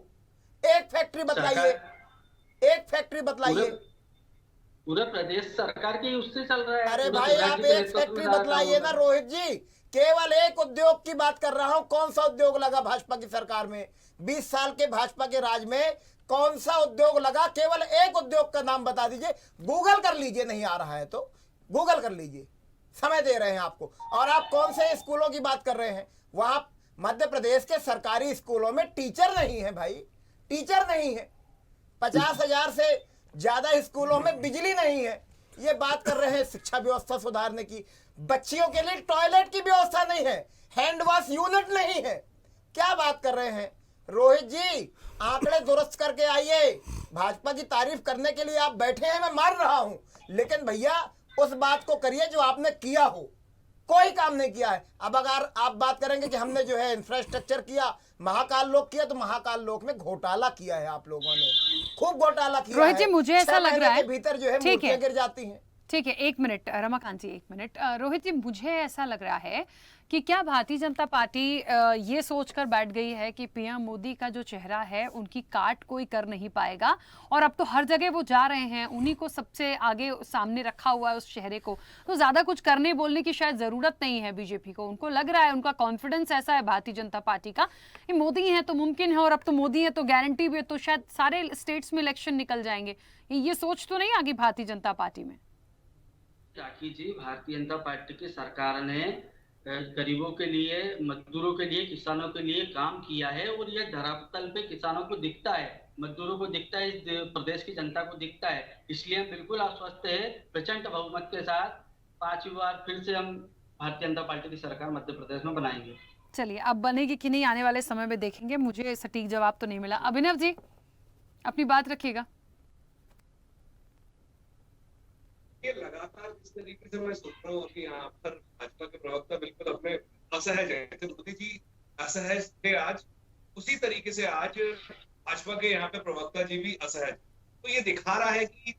एक फैक्ट्री बतलाइए, एक फैक्ट्री बतलाइए। पूरे प्रदेश सरकार की उससे चल रहा है। अरे भाई आप एक फैक्ट्री बतलाइए ना रोहित जी, केवल एक उद्योग की बात कर रहा हूं। कौन सा उद्योग लगा भाजपा की सरकार में? 20 साल के भाजपा के राज में कौन सा उद्योग लगा? केवल एक उद्योग का नाम बता दीजिए। गूगल कर लीजिए, नहीं आ रहा है तो गूगल कर लीजिए, समय दे रहे हैं आपको। और आप कौन से स्कूलों की बात कर रहे हैं? वहां मध्य प्रदेश के सरकारी स्कूलों में टीचर नहीं है भाई, टीचर नहीं है। 50,000 से ज्यादा स्कूलों में बिजली नहीं है। ये बात कर रहे हैं शिक्षा व्यवस्था सुधारने की, बच्चियों के लिए टॉयलेट की व्यवस्था नहीं है, हैंड वॉश यूनिट नहीं है। क्या बात कर रहे हैं रोहित जी? आंकड़े दुरुस्त करके आइए। भाजपा की तारीफ करने के लिए आप बैठे हैं, मैं मान रहा हूं, लेकिन भैया उस बात को करिए जो आपने किया हो। कोई काम नहीं किया है। अब अगर आप बात करेंगे कि हमने जो है इंफ्रास्ट्रक्चर किया, महाकाल लोक किया, तो महाकाल लोक में घोटाला किया है आप लोगों ने, खूब घोटाला किया है। रोहित जी, मुझे ऐसा लग रहा है भीतर जो है मूर्तियां गिर जाती हैं। ठीक है, 1 मिनट रमाकांत जी, 1 मिनट। रोहित जी, मुझे ऐसा लग रहा है कि क्या भारतीय जनता पार्टी ये सोचकर बैठ गई है कि पीएम मोदी का जो चेहरा है उनकी काट कोई कर नहीं पाएगा, और अब तो हर जगह वो जा रहे हैं, उन्हीं को सबसे आगे सामने रखा हुआ है उस चेहरे को, तो ज्यादा कुछ करने बोलने की शायद जरूरत नहीं है बीजेपी को। उनको लग रहा है, उनका कॉन्फिडेंस ऐसा है भारतीय जनता पार्टी का कि मोदी है तो मुमकिन है, और अब तो मोदी है तो गारंटी भी है, तो शायद सारे स्टेट्स में इलेक्शन निकल जाएंगे। ये सोच तो नहीं आ गई भारतीय जनता पार्टी में? राखी जी, भारतीय जनता पार्टी की सरकार ने गरीबों के लिए, मजदूरों के लिए, किसानों के लिए काम किया है, और यह धरातल पे किसानों को दिखता है, मजदूरों को दिखता है, इस प्रदेश की जनता को दिखता है। इसलिए हम बिल्कुल आश्वस्त है, प्रचंड बहुमत के साथ 5वीं बार फिर से हम भारतीय जनता पार्टी की सरकार मध्य प्रदेश में बनाएंगे। चलिए, अब बनेगी कि नहीं आने वाले समय में देखेंगे। मुझे सटीक जवाब तो नहीं मिला। अभिनव जी, अपनी बात रखिएगा। ये लगातार जिस तरीके से मैं सुन रहा हूँ कि यहाँ पर भाजपा के प्रवक्ता बिल्कुल अपने असहज है, तो मोदी जी असहज थे आज, उसी तरीके से आज भाजपा के यहाँ पे प्रवक्ता जी भी असहज। तो ये दिखा रहा है कि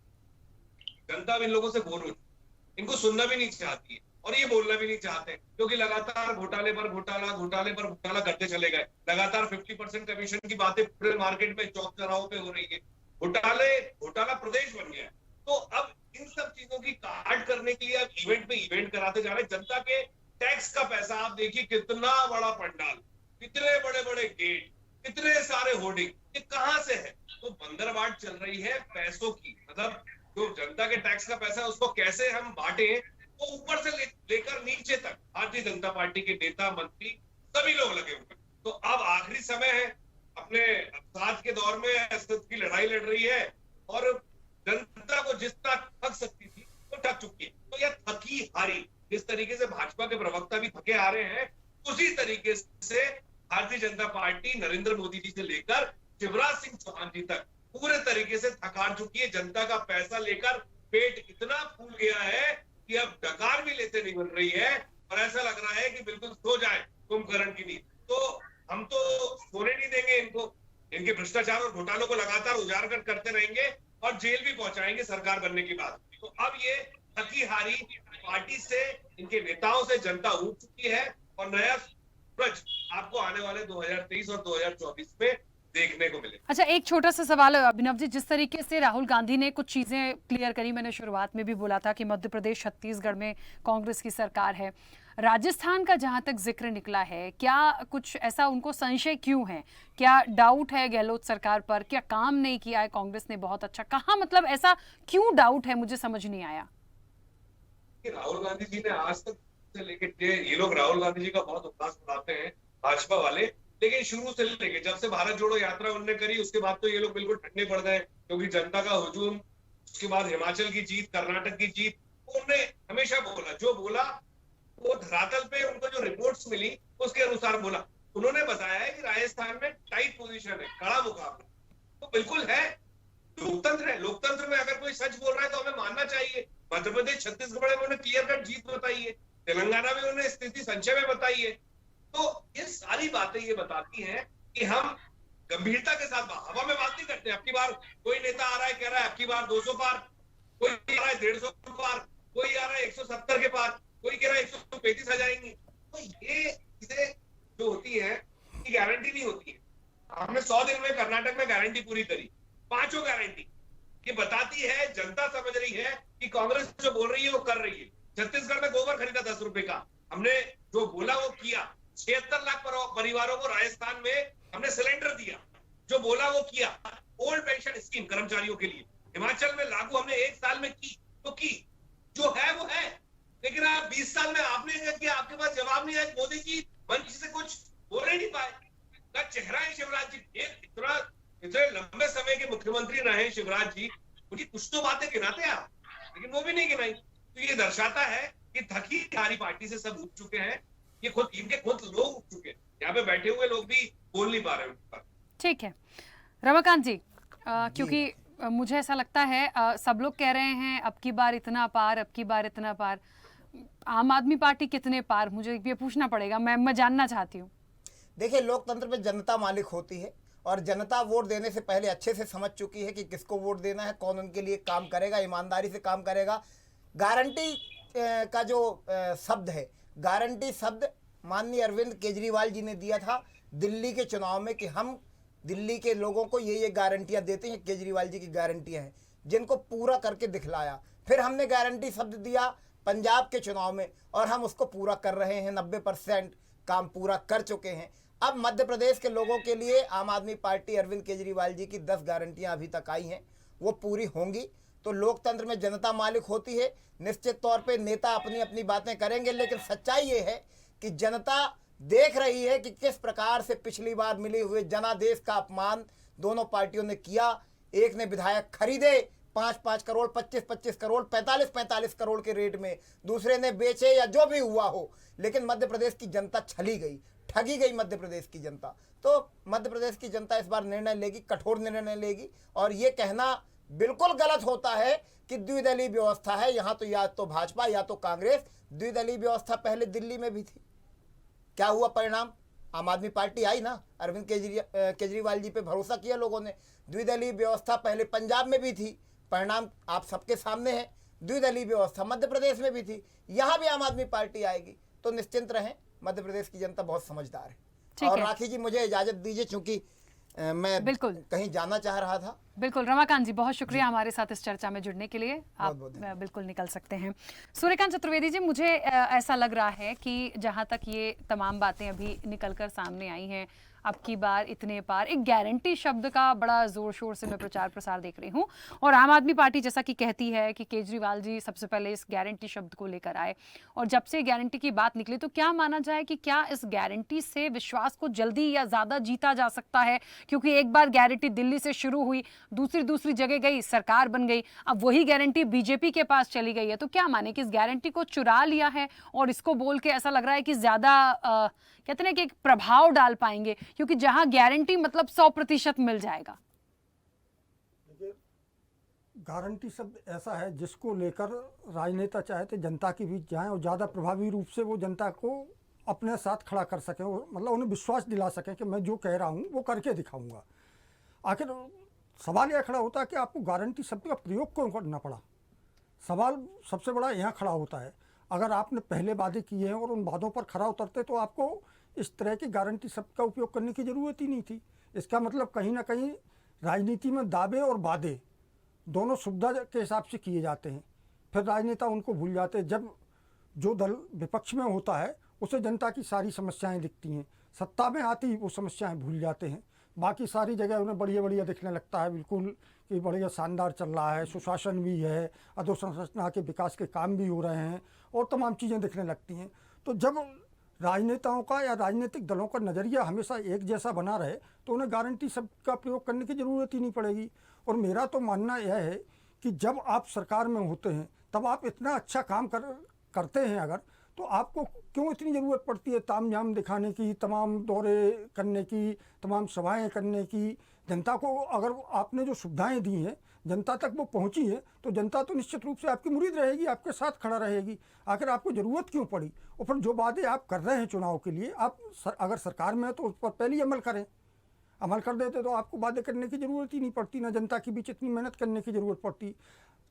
जनता अब इन लोगों से बोर हो चुकी है, इनको सुनना भी नहीं चाहती है और ये बोलना भी नहीं चाहते, क्योंकि लगातार घोटाले पर घोटाला करते चले गए। लगातार 50% कमीशन की बातें पूरे मार्केट में चौक चौराहों पे हो रही है। घोटाला प्रदेश बन गया है। तो अब इन सब चीजों की काट करने के लिए अब इवेंट पे इवेंट कराते जा रहे हैं। जनता के टैक्स का पैसा आप देखिए, कितना बड़ा पंडाल, कितने बड़े बड़े गेट, कितने सारे होर्डिंग, ये कहां से है? तो बंदरबाट चल रही है पैसों की। मतलब जो जनता के टैक्स का पैसा है उसको कैसे हम बांटे, वो ऊपर से लेकर नीचे तक भारतीय जनता पार्टी के नेता मंत्री सभी लोग लगे हुए। तो अब आखिरी समय है, अपने अवसाद के दौर में असद की लड़ाई लड़ रही है और जनता को जितना ठग सकती थी वो ठग चुकी है। तो यह थकी हारी, जिस तरीके से भाजपा के प्रवक्ता भी थके आ रहे हैं, उसी तरीके से भारतीय जनता पार्टी नरेंद्र मोदी जी से लेकर शिवराज सिंह चौहान जी तक पूरे तरीके से थक हार चुकी है। जनता का पैसा लेकर पेट इतना फूल गया है कि अब डकार भी लेते नहीं बन रही है और ऐसा लग रहा है कि बिल्कुल सो जाए कुंभकर्ण की नींद। तो हम तो सोने नहीं देंगे इनको, इनके भ्रष्टाचार और घोटालों को लगातार उजागर करते रहेंगे और जेल भी पहुंचाएंगे सरकार बनने के बाद। तो अब ये थकी हारी पार्टी से, इनके नेताओं से जनता उब चुकी है और नया सूरज आपको आने वाले 2023 और 2024 में देखने को मिले। अच्छा, एक छोटा सा सवाल अभिनव जी, जिस तरीके से राहुल गांधी ने कुछ चीजें क्लियर करी, मैंने शुरुआत में भी बोला था कि मध्य प्रदेश छत्तीसगढ़ में कांग्रेस की सरकार है, राजस्थान का जहां तक जिक्र निकला है, क्या कुछ ऐसा उनको संशय क्यों है? क्या डाउट है गहलोत सरकार पर? क्या काम नहीं किया है कांग्रेस ने बहुत अच्छा? कहाँ मतलब ऐसा क्यों डाउट है, मुझे समझ नहीं आया। राहुल गांधी जी ने आज तक से लेकर, ये लोग राहुल गांधी जी का बहुत उपहास बनाते हैं भाजपा वाले, लेकिन शुरू से लेके जब से भारत जोड़ो यात्रा उन्होंने करी उसके बाद तो ये लोग बिल्कुल ठंडे पड़ गए, क्योंकि जनता का हुजूम, उसके बाद हिमाचल की जीत, कर्नाटक की जीत, उन्होंने हमेशा बोला, जो बोला वो धरातल पे उनको जो रिपोर्ट्स मिली उसके अनुसार बोला। उन्होंने बताया है कि राजस्थान में टाइट पोजीशन है, कड़ा मुकाबला तो बिल्कुल है। लोकतंत्र है, लोकतंत्र में अगर कोई सच बोल रहा है तो हमें मानना चाहिए। मध्य प्रदेश छत्तीसगढ़ में उन्होंने क्लियर कट जीत बताई है, तेलंगाना में उन्होंने स्थिति संचय में बताई है। तो ये सारी बातें ये बताती हैं कि हम गंभीरता के साथ हवा में बात नहीं करते। अब की बार कोई नेता आ रहा है कह रहा है अब की बार 200 पार, कोई आ रहा है 150 पार, कोई आ रहा है 170 के पार, कोई कह रहा है 135 आ जाएंगे। तो ये चीजें जो होती है की गारंटी नहीं होती है। हमने 100 दिन में कर्नाटक में गारंटी पूरी करी, 5 गारंटी। ये बताती है, जनता समझ रही है कि कांग्रेस जो बोल रही है वो कर रही है। छत्तीसगढ़ में गोबर खरीदा 10 रुपए का, हमने जो बोला वो किया। 76 लाख परिवारों को राजस्थान में हमने सिलेंडर दिया, जो बोला वो किया। ओल्ड पेंशन स्कीम कर्मचारियों के लिए हिमाचल में लागू हमने 1 साल में की, तो की, जो है वो है। लेकिन आप 20 साल में आपने क्या किया, आपके पास जवाब नहीं है। मोदी जी मंच से कुछ बोल ही नहीं पाए। का चेहरा है शिवराज जी, इतने लंबे समय के मुख्यमंत्री रहे शिवराज जी, उनकी कुछ तो बातें गिनाते आप, लेकिन वो भी नहीं गिनाई। तो ये दर्शाता है कि थकी हारी पार्टी से सब उठ चुके हैं, ये खुद इनके खुद लोग उठ चुके हैं, यहाँ पे बैठे हुए लोग भी बोल नहीं पा रहे। ठीक है रमाकांत जी, क्योंकि मुझे ऐसा लगता है सब लोग कह रहे हैं अब की बार इतना पार, अब की बार इतना पार, आम आदमी पार्टी कितने पार, मुझे ये पूछना पड़ेगा, मैं जानना चाहती हूँ। देखिए, लोकतंत्र में जनता मालिक होती है और जनता वोट देने से पहले अच्छे से समझ चुकी है कि किसको वोट देना है, कौन उनके लिए काम करेगा, ईमानदारी से काम करेगा। गारंटी का जो शब्द है, गारंटी शब्द माननीय अरविंद केजरीवाल जी ने दिया था दिल्ली के चुनाव में कि हम दिल्ली के लोगों को ये गारंटियां देते हैं, केजरीवाल जी की गारंटियां हैं, जिनको पूरा करके दिखलाया। फिर हमने गारंटी शब्द दिया पंजाब के चुनाव में और हम उसको पूरा कर रहे हैं, 90% काम पूरा कर चुके हैं। अब मध्य प्रदेश के लोगों के लिए आम आदमी पार्टी अरविंद केजरीवाल जी की 10 गारंटियां अभी तक आई हैं, वो पूरी होंगी। तो लोकतंत्र में जनता मालिक होती है। निश्चित तौर पे नेता अपनी अपनी बातें करेंगे, लेकिन सच्चाई ये है कि जनता देख रही है कि किस प्रकार से पिछली बार मिले हुए जनादेश का अपमान दोनों पार्टियों ने किया। एक ने विधायक खरीदे 5-5 करोड़, 25-25 करोड़, 45-45 करोड़ के रेट में, दूसरे ने बेचे या जो भी हुआ हो, लेकिन मध्य प्रदेश की जनता छली गई, ठगी गई मध्य प्रदेश की जनता। तो मध्य प्रदेश की जनता इस बार निर्णय लेगी, कठोर निर्णय लेगी। और ये कहना बिल्कुल गलत होता है कि द्विदलीय व्यवस्था है, यहाँ तो या तो भाजपा या तो कांग्रेस। द्विदलीय व्यवस्था पहले दिल्ली में भी थी, क्या हुआ परिणाम? आम आदमी पार्टी आई ना, अरविंद केजरीवाल जी पे भरोसा किया लोगों ने। द्विदलीय व्यवस्था पहले पंजाब में भी थी, परिणाम आप सबके सामने है। द्विदलीय व्यवस्था मध्य प्रदेश में भी थी, यहाँ भी आम आदमी पार्टी आएगी। तो निश्चिंत रहें, मध्य प्रदेश की जनता बहुत समझदार है। और राखी जी मुझे इजाजत दीजिए, चूंकि मैं बिल्कुल कहीं जाना चाह रहा था। बिल्कुल रमाकांत जी, बहुत शुक्रिया हमारे साथ इस चर्चा में जुड़ने के लिए। आप बिल्कुल निकल सकते हैं। सूर्यकांत चतुर्वेदी जी, मुझे ऐसा लग रहा है कि जहां तक ये तमाम बातें अभी निकलकर सामने आई हैं, अब की बार इतने पार, एक गारंटी शब्द का बड़ा जोर शोर से मैं प्रचार प्रसार देख रही हूँ, और आम आदमी पार्टी जैसा कि कहती है कि केजरीवाल जी सबसे पहले इस गारंटी शब्द को लेकर आए, और जब से गारंटी की बात निकली तो क्या माना जाए कि क्या इस गारंटी से विश्वास को जल्दी या ज्यादा जीता जा सकता है? क्योंकि एक बार गारंटी दिल्ली से शुरू हुई, दूसरी जगह गई, सरकार बन गई, अब वही गारंटी बीजेपी के पास चली गई है, तो क्या माने कि इस गारंटी को चुरा लिया है और इसको बोल के ऐसा लग रहा है कि ज्यादा कहते हैं कि एक प्रभाव डाल पाएंगे, क्योंकि जहां गारंटी मतलब 100% मिल जाएगा। गारंटी शब्द ऐसा है जिसको लेकर राजनेता चाहते जनता के बीच जाएं और ज़्यादा प्रभावी रूप से वो जनता को अपने साथ खड़ा कर सकें, मतलब उन्हें विश्वास दिला सकें कि मैं जो कह रहा हूँ वो करके दिखाऊंगा। आखिर सवाल यह खड़ा होता है कि आपको गारंटी शब्द का प्रयोग क्यों करना पड़ा। सवाल सबसे बड़ा यहाँ खड़ा होता है, अगर आपने पहले वादे किए हैं और उन वादों पर खरा उतरते तो आपको इस तरह की गारंटी शब्द का उपयोग करने की ज़रूरत ही नहीं थी। इसका मतलब कहीं ना कहीं राजनीति में दावे और वादे दोनों सुविधा के हिसाब से किए जाते हैं, फिर राजनेता उनको भूल जाते हैं। जब जो दल विपक्ष में होता है उसे जनता की सारी समस्याएं दिखती हैं, सत्ता में आती ही वो समस्याएं भूल जाते हैं, बाकी सारी जगह उन्हें बढ़िया बढ़िया दिखने लगता है, बिल्कुल कि बढ़िया शानदार चल रहा है, सुशासन भी है, अधोसंरचना के विकास के काम भी हो रहे हैं और तमाम चीज़ें दिखने लगती हैं। तो जब राजनेताओं का या राजनीतिक दलों का नज़रिया हमेशा एक जैसा बना रहे तो उन्हें गारंटी शब्द का प्रयोग करने की ज़रूरत ही नहीं पड़ेगी। और मेरा तो मानना यह है कि जब आप सरकार में होते हैं तब आप इतना अच्छा काम करते हैं अगर, तो आपको क्यों इतनी ज़रूरत पड़ती है तामझाम दिखाने की, तमाम दौरे करने की, तमाम सभाएं करने की। जनता को अगर आपने जो सुविधाएं दी हैं जनता तक वो पहुंची है तो जनता तो निश्चित रूप से आपकी मुरीद रहेगी, आपके साथ खड़ा रहेगी। आखिर आपको ज़रूरत क्यों पड़ी? और फिर जो वादे आप कर रहे हैं चुनाव के लिए, आप अगर सरकार में है तो उस पर पहले ही अमल करें। अमल कर देते तो आपको वादे करने की ज़रूरत ही नहीं पड़ती, ना जनता के बीच इतनी मेहनत करने की ज़रूरत पड़ती।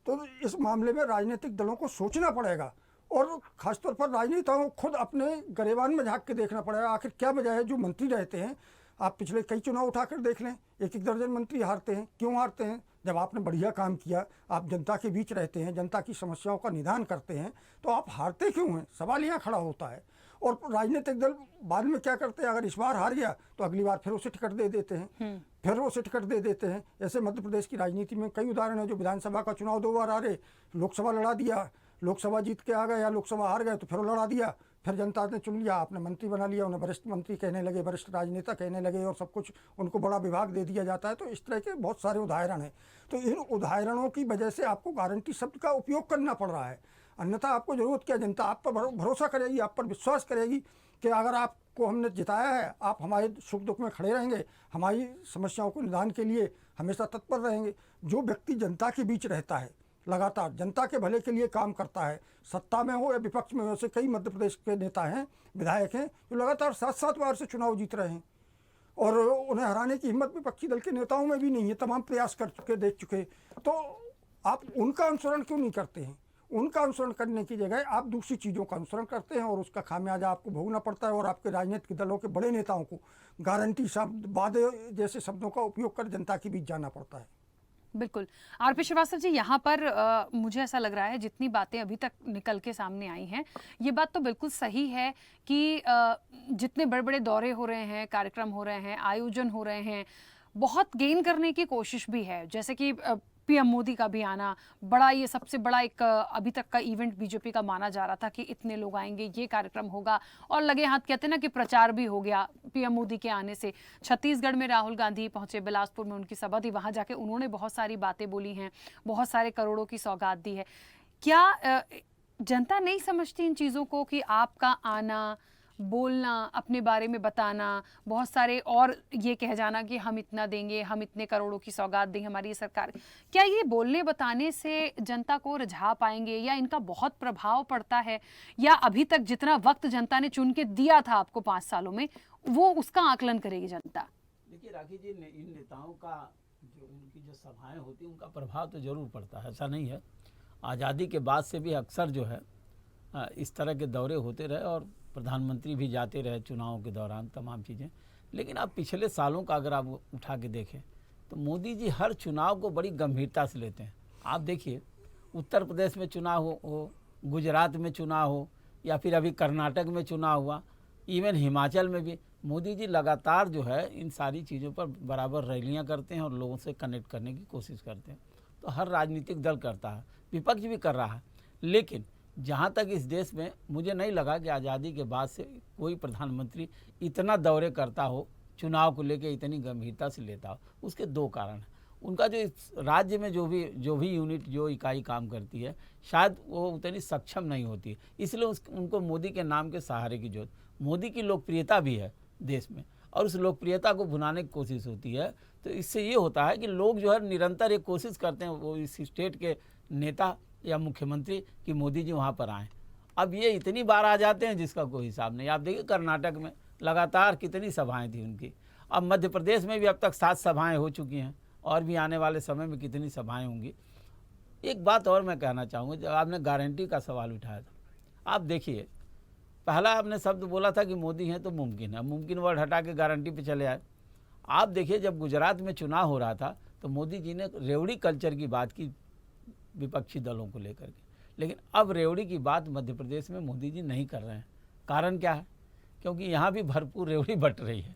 तो इस मामले में राजनीतिक दलों को सोचना पड़ेगा और ख़ासतौर पर राजनेताओं को खुद अपने गरेबान में झाँक के देखना पड़ेगा। आखिर क्या वजह है जो मंत्री रहते हैं, आप पिछले कई चुनाव उठाकर देख लें, एक दर्जन मंत्री हारते हैं। क्यों हारते हैं? जब आपने बढ़िया काम किया, आप जनता के बीच रहते हैं, जनता की समस्याओं का निदान करते हैं, तो आप हारते क्यों हैं? सवाल यहाँ खड़ा होता है। और राजनीतिक दल बाद में क्या करते हैं, अगर इस बार हार गया तो अगली बार फिर उसे टिकट दे देते हैं, फिर उसे टिकट दे देते हैं। ऐसे मध्य प्रदेश की राजनीति में कई उदाहरण हैं, जो विधानसभा का चुनाव 2 बार हारे, लोकसभा लड़ा दिया, लोकसभा जीत के आ गए या लोकसभा हार गए तो फिर लड़ा दिया, फिर जनता ने चुन लिया, आपने मंत्री बना लिया, उन्हें वरिष्ठ मंत्री कहने लगे, वरिष्ठ राजनेता कहने लगे और सब कुछ उनको बड़ा विभाग दे दिया जाता है। तो इस तरह के बहुत सारे उदाहरण हैं। तो इन उदाहरणों की वजह से आपको गारंटी शब्द का उपयोग करना पड़ रहा है, अन्यथा आपको ज़रूरत क्या? जनता आप पर भरोसा करेगी, आप पर विश्वास करेगी कि अगर आपको हमने जिताया है, आप हमारे सुख दुख में खड़े रहेंगे, हमारी समस्याओं को निदान के लिए हमेशा तत्पर रहेंगे। जो व्यक्ति जनता के बीच रहता है, लगातार जनता के भले के लिए काम करता है, सत्ता में हो या विपक्ष में हो, ऐसे कई मध्य प्रदेश के नेता हैं, विधायक हैं जो लगातार 7-7 बार से चुनाव जीत रहे हैं और उन्हें हराने की हिम्मत विपक्षी दल के नेताओं में भी नहीं है, तमाम प्रयास कर चुके, देख चुके। तो आप उनका अनुसरण क्यों नहीं करते हैं? उनका अनुसरण करने की जगह आप दूसरी चीज़ों का अनुसरण करते हैं और उसका खामियाजा आपको भोगना पड़ता है। और आपके राजनीतिक दलों के बड़े नेताओं को गारंटी शब्द, वादे जैसे शब्दों का उपयोग कर जनता के बीच जाना पड़ता है। बिल्कुल। आरपी श्रीवास्तव जी, यहाँ पर मुझे ऐसा लग रहा है जितनी बातें अभी तक निकल के सामने आई हैं, ये बात तो बिल्कुल सही है कि जितने बड़े बड़े दौरे हो रहे हैं, कार्यक्रम हो रहे हैं, आयोजन हो रहे हैं, बहुत गेन करने की कोशिश भी है। जैसे कि पीएम मोदी का भी आना, बड़ा, ये सबसे बड़ा एक अभी तक का इवेंट बीजेपी का माना जा रहा था कि इतने लोग आएंगे, ये कार्यक्रम होगा, और लगे हाथ कहते हैं ना कि प्रचार भी हो गया पीएम मोदी के आने से। छत्तीसगढ़ में राहुल गांधी पहुंचे, बिलासपुर में उनकी सभा थी, वहां जाके उन्होंने बहुत सारी बातें बोली हैं, बहुत सारे करोड़ों की सौगात दी है। क्या जनता नहीं समझती इन चीज़ों को कि आपका आना, बोलना, अपने बारे में बताना, बहुत सारे और ये कह जाना कि हम इतना देंगे, हम इतने करोड़ों की सौगात देंगे, हमारी सरकार, क्या ये बोलने बताने से जनता को रिझा पाएंगे या इनका बहुत प्रभाव पड़ता है? या अभी तक जितना वक्त जनता ने चुन के दिया था आपको 5 सालों में, वो उसका आकलन करेगी जनता? देखिए राखी जी, इन नेताओं का जो उनकी जो सभाएं होती हैं उनका प्रभाव तो जरूर पड़ता है, ऐसा नहीं है। आज़ादी के बाद से भी अक्सर जो है इस तरह के दौरे होते रहे और प्रधानमंत्री भी जाते रहे चुनावों के दौरान तमाम चीज़ें। लेकिन अब पिछले सालों का अगर आप उठा के देखें तो मोदी जी हर चुनाव को बड़ी गंभीरता से लेते हैं। आप देखिए उत्तर प्रदेश में चुनाव हो, गुजरात में चुनाव हो, या फिर अभी कर्नाटक में चुनाव हुआ, इवन हिमाचल में भी मोदी जी लगातार जो है इन सारी चीज़ों पर बराबर रैलियां करते हैं और लोगों से कनेक्ट करने की कोशिश करते हैं। तो हर राजनीतिक दल करता है, विपक्ष भी कर रहा है। लेकिन जहाँ तक इस देश में मुझे नहीं लगा कि आज़ादी के बाद से कोई प्रधानमंत्री इतना दौरे करता हो, चुनाव को लेकर इतनी गंभीरता से लेता हो। उसके दो कारण हैं। उनका जो इस राज्य में जो भी यूनिट जो इकाई काम करती है शायद वो उतनी सक्षम नहीं होती, इसलिए उनको मोदी के नाम के सहारे की जरूरत। मोदी की लोकप्रियता भी है देश में और उस लोकप्रियता को भुनाने की कोशिश होती है। तो इससे ये होता है कि लोग जो है निरंतर एक कोशिश करते हैं वो इस स्टेट के नेता या मुख्यमंत्री कि मोदी जी वहाँ पर आएँ। अब ये इतनी बार आ जाते हैं जिसका कोई हिसाब नहीं। आप देखिए कर्नाटक में लगातार कितनी सभाएं थी उनकी। अब मध्य प्रदेश में भी अब तक 7 सभाएं हो चुकी हैं और भी आने वाले समय में कितनी सभाएं होंगी। एक बात और मैं कहना चाहूँगा, जब आपने गारंटी का सवाल उठाया था, आप देखिए पहला आपने शब्द बोला था कि मोदी हैं तो मुमकिन है, मुमकिन वर्ड हटा के गारंटी पे चले आए। आप देखिए जब गुजरात में चुनाव हो रहा था तो मोदी जी ने रेवड़ी कल्चर की बात की विपक्षी दलों को लेकर के, लेकिन अब रेवड़ी की बात मध्य प्रदेश में मोदी जी नहीं कर रहे हैं। कारण क्या है? क्योंकि यहाँ भी भरपूर रेवड़ी बट रही है।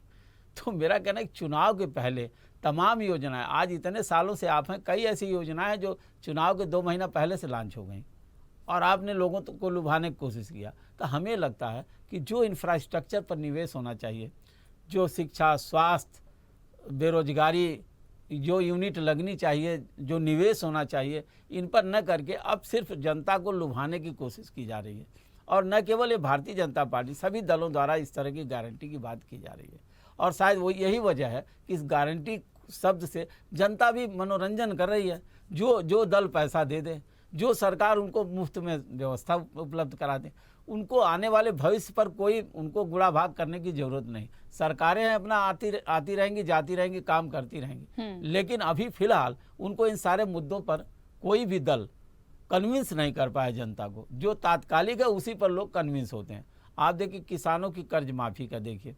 तो मेरा कहना है चुनाव के पहले तमाम योजनाएं, आज इतने सालों से आप हैं, कई ऐसी योजनाएं हैं जो चुनाव के 2 महीना पहले से लॉन्च हो गई और आपने लोगों को लुभाने की कोशिश किया। तो हमें लगता है कि जो इंफ्रास्ट्रक्चर पर निवेश होना चाहिए, जो शिक्षा, स्वास्थ्य, बेरोजगारी, जो यूनिट लगनी चाहिए, जो निवेश होना चाहिए, इन पर न करके अब सिर्फ जनता को लुभाने की कोशिश की जा रही है। और न केवल ये भारतीय जनता पार्टी, सभी दलों द्वारा इस तरह की गारंटी की बात की जा रही है। और शायद वो यही वजह है कि इस गारंटी शब्द से जनता भी मनोरंजन कर रही है। जो दल पैसा दे दे, जो सरकार उनको मुफ्त में व्यवस्था उपलब्ध करा दे, उनको आने वाले भविष्य पर कोई उनको गुड़ा भाग करने की जरूरत नहीं। सरकारें हैं अपना आती रहेंगी, जाती रहेंगी, काम करती रहेंगी। लेकिन अभी फिलहाल उनको इन सारे मुद्दों पर कोई भी दल कन्विंस नहीं कर पाया जनता को। जो तात्कालिक है उसी पर लोग कन्विंस होते हैं। आप देखिए किसानों की कर्ज माफ़ी का देखिए,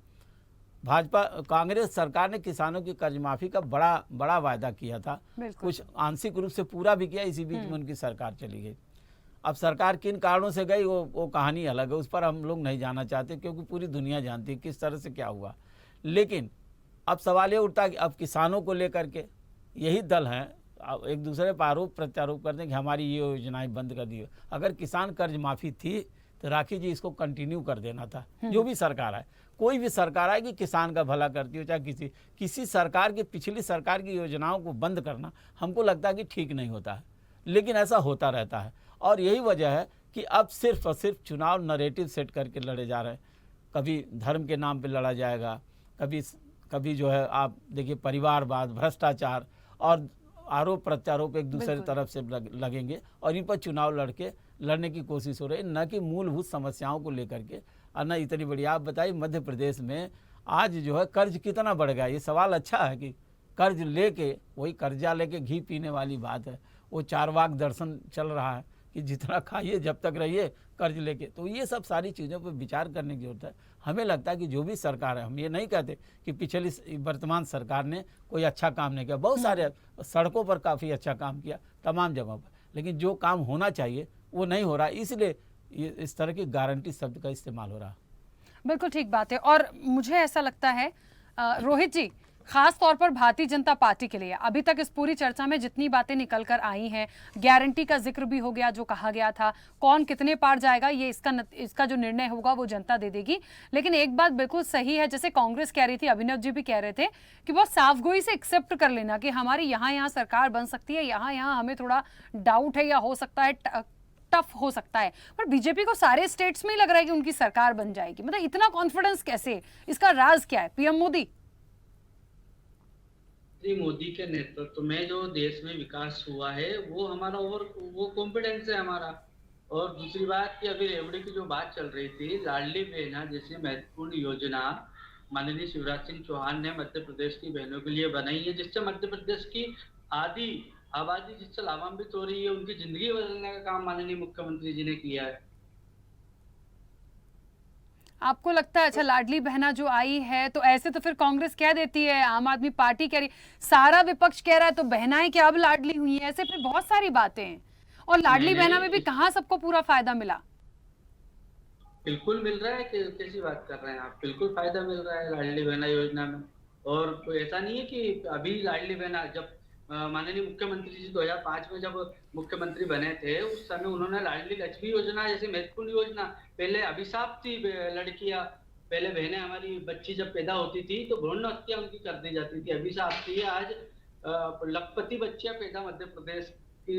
भाजपा कांग्रेस सरकार ने किसानों की कर्ज माफ़ी का बड़ा वायदा किया था, कुछ आंशिक रूप से पूरा भी किया, इसी बीच में उनकी सरकार चली गई। अब सरकार किन कारणों से गई वो कहानी अलग है, उस पर हम लोग नहीं जाना चाहते क्योंकि पूरी दुनिया जानती है किस तरह से क्या हुआ। लेकिन अब सवाल ये उठता है कि अब किसानों को लेकर के यही दल हैं एक दूसरे पर आरोप प्रत्यारोप करते हैं कि हमारी ये योजनाएं बंद कर दी। अगर किसान कर्ज माफ़ी थी तो राखी जी इसको कंटिन्यू कर देना था। जो भी सरकार आए, कोई भी सरकार आए कि किसान का भला करती हो, चाहे किसी सरकार की, पिछली सरकार की योजनाओं को बंद करना हमको लगता है कि ठीक नहीं होता है, लेकिन ऐसा होता रहता है। और यही वजह है कि अब सिर्फ और सिर्फ चुनाव नरेटिव सेट करके लड़े जा रहे हैं। कभी धर्म के नाम पे लड़ा जाएगा, कभी जो है आप देखिए परिवारवाद, भ्रष्टाचार और आरोप प्रत्यारोप एक दूसरे तरफ से लगेंगे और इन पर चुनाव लड़ने की कोशिश हो रही है, न कि मूलभूत समस्याओं को लेकर के। और न इतनी बड़ी, आप बताइए मध्य प्रदेश में आज जो है कर्ज कितना बढ़ गया। ये सवाल अच्छा है कि कर्ज लेके, वही कर्जा लेके घी पीने वाली बात है। वो चारवाक दर्शन चल रहा है कि जितना खाइए जब तक रहिए कर्ज लेके। तो ये सब सारी चीज़ों पर विचार करने की जरूरत है। हमें लगता है कि जो भी सरकार है, हम ये नहीं कहते कि पिछली वर्तमान सरकार ने कोई अच्छा काम नहीं किया, बहुत सारे सड़कों पर काफ़ी अच्छा काम किया तमाम जगहों पर, लेकिन जो काम होना चाहिए वो नहीं हो रहा, इसलिए ये इस तरह की गारंटी शब्द का इस्तेमाल हो रहा। बिल्कुल ठीक बात है। और मुझे ऐसा लगता है रोहित जी, खास तौर पर भारतीय जनता पार्टी के लिए अभी तक इस पूरी चर्चा में जितनी बातें निकल कर आई हैं, गारंटी का जिक्र भी हो गया, जो कहा गया था, कौन कितने पार जाएगा ये इसका जो निर्णय होगा वो जनता दे देगी। लेकिन एक बात बिल्कुल सही है, जैसे कांग्रेस कह रही थी, अभिनव जी भी कह रहे थे कि बहुत साफगोई से एक्सेप्ट कर लेना कि हमारी यहाँ सरकार बन सकती है, यहाँ हमें थोड़ा डाउट है या हो सकता है टफ हो सकता है। पर बीजेपी को सारे स्टेट्स में ही लग रहा है कि उनकी सरकार बन जाएगी। मतलब इतना कॉन्फिडेंस कैसे, इसका राज क्या है? पीएम मोदी मोदी के नेतृत्व में जो देश में विकास हुआ है वो हमारा वो कॉन्फिडेंस है हमारा। और दूसरी बात कि अभी रेवड़ी की जो बात चल रही थी, लाडली बहना जैसी महत्वपूर्ण योजना माननीय शिवराज सिंह चौहान ने मध्य प्रदेश की बहनों के लिए बनाई है, जिससे मध्य प्रदेश की आबादी जिससे लाभान्वित हो रही है उनकी जिंदगी बदलने का काम माननीय मुख्यमंत्री जी ने किया है। आपको लगता है अच्छा लाडली बहना जो आई है तो ऐसे तो फिर कांग्रेस कह देती है, आम आदमी पार्टी कह रही, सारा विपक्ष कह रहा है तो बहनाएं क्या अब लाडली हुई हैं, ऐसे फिर बहुत सारी बातें हैं। और लाडली बहना में भी कहाँ सबको पूरा फायदा मिला? बिल्कुल मिल रहा है कि कैसी बात कर रहे हैं आप, बिल्कुल फायदा मिल रहा है लाडली बहना योजना में। और कोई ऐसा नहीं है कि अभी लाडली बहना, जब माननीय मुख्यमंत्री जी 2005 में जब मुख्यमंत्री बने थे उस समय उन्होंने लाडली लक्ष्मी योजना जैसी महत्वपूर्ण योजना, पहले अभिशाप थी लड़कियां, पहले बहनें हमारी बच्ची जब पैदा होती थी तो भ्रूण हत्या उनकी कर दी जाती थी, अभिशाप थी। आज लखपति बच्चियां पैदा मध्य प्रदेश की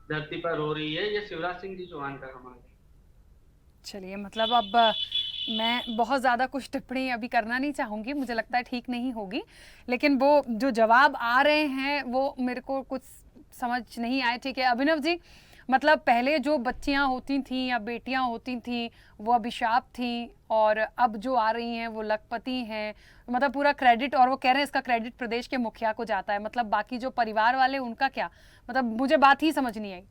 धरती पर हो रही है, ये शिवराज सिंह जी चौहान का कमाल है। चलिए, मतलब अब मैं बहुत ज़्यादा कुछ टिप्पणी अभी करना नहीं चाहूँगी, मुझे लगता है ठीक नहीं होगी, लेकिन वो जो जवाब आ रहे हैं वो मेरे को कुछ समझ नहीं आए। ठीक है अभिनव जी, मतलब पहले जो बच्चियां होती थीं या बेटियां होती थीं वो अभिशाप थीं और अब जो आ रही हैं वो लखपति हैं, मतलब पूरा क्रेडिट, और वो कह रहे हैं इसका क्रेडिट प्रदेश के मुखिया को जाता है, मतलब बाकी जो परिवार वाले उनका क्या, मतलब मुझे बात ही समझ नहीं आई।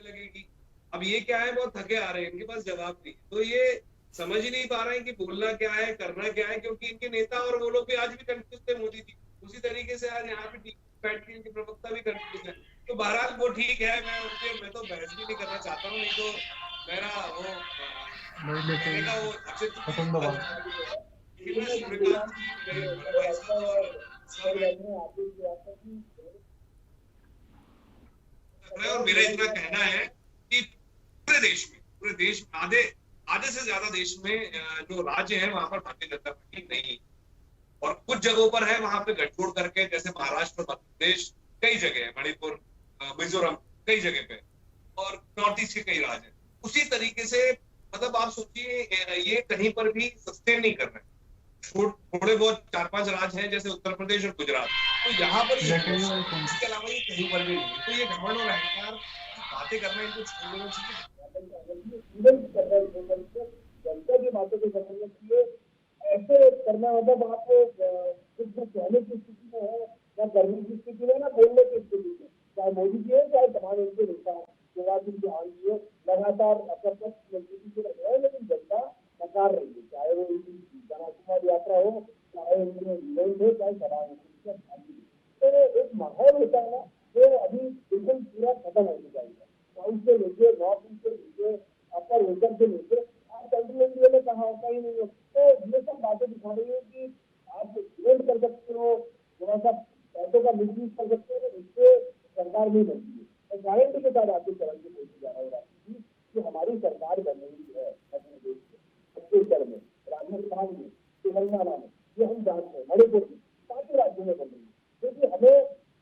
लगेगी अब ये क्या है, बहुत थके आ रहे हैं, इनके पास जवाब नहीं, तो ये समझ ही नहीं पा रहे हैं कि बोलना क्या है करना क्या है, क्योंकि इनके नेता और वो लोग भी आज भी कंफ्यूज थे मोदी जी, उसी तरीके से आज यहाँ पे बैठ के इनके प्रवक्ता भी कंफ्यूज है। तो बहरहाल वो ठीक है, मैं तो बहस भी नहीं करना चाहता हूँ, नहीं तो मेरा वो और मेरा इतना कहना है कि पूरे देश में आधे से ज्यादा देश में जो राज्य है वहां पर भारतीय जनता पार्टी नहीं, और कुछ जगहों पर है वहां पे गठजोड़ करके, जैसे महाराष्ट्र, मध्य प्रदेश, कई जगह है, मणिपुर, मिजोरम, कई जगह पे, और नॉर्थ ईस्ट के कई राज्य है। उसी तरीके से मतलब आप सोचिए ये कहीं पर भी सस्टेन नहीं कर रहे, थोड़े बहुत 4-5 राज्य हैं जैसे उत्तर प्रदेश और गुजरात, तो यहाँ पर इसके अलावा ये कहीं पर भी नहीं है। तो ये घमंड और अहंकार बातें करना इनको छोड़ देना चाहिए, जनता की बातों को समझना चाहिए। ऐसे करना मतलब आप कुछ कहने की स्थिति में है, या करने की स्थिति में, ना बोलने की स्थिति में, चाहे मोदी जी है चाहे तमाम उनके नेता शिवराज सिंह चौहान जी है, लगातार अपना मजबूती से रह रहे हैं, लेकिन जनता नकार रही है, चाहे वो जनआशीर्वाद यात्रा हो, चाहे इवेंट हो, चाहे सभा हो। तो एक माहौल होता है ना जो अभी बिल्कुल पूरा खत्म हो चुका है, साउथ से लेके नॉर्थ ईस्ट से लेके अपर वेस्टर्न से लेके आप सेंट्रल इंडिया में कहा होता ही नहीं है। तो ये सब बातें दिखा रही है कि आप इवेंट कर सकते हो, थोड़ा सा पैसों का मिसयूज कर सकते हो, इससे सरकार नहीं बनती है। और गारंटी के साथ आपके चरण की कोशिश जा रहा है कि हमारी सरकार बन रही है अपने देश में, छत्तीसगढ़ में, राजस्थान में, तेलंगाना में, ये हम जानते हैं, मणिपुर में, सारे राज्यों में बन रही है, क्योंकि हमें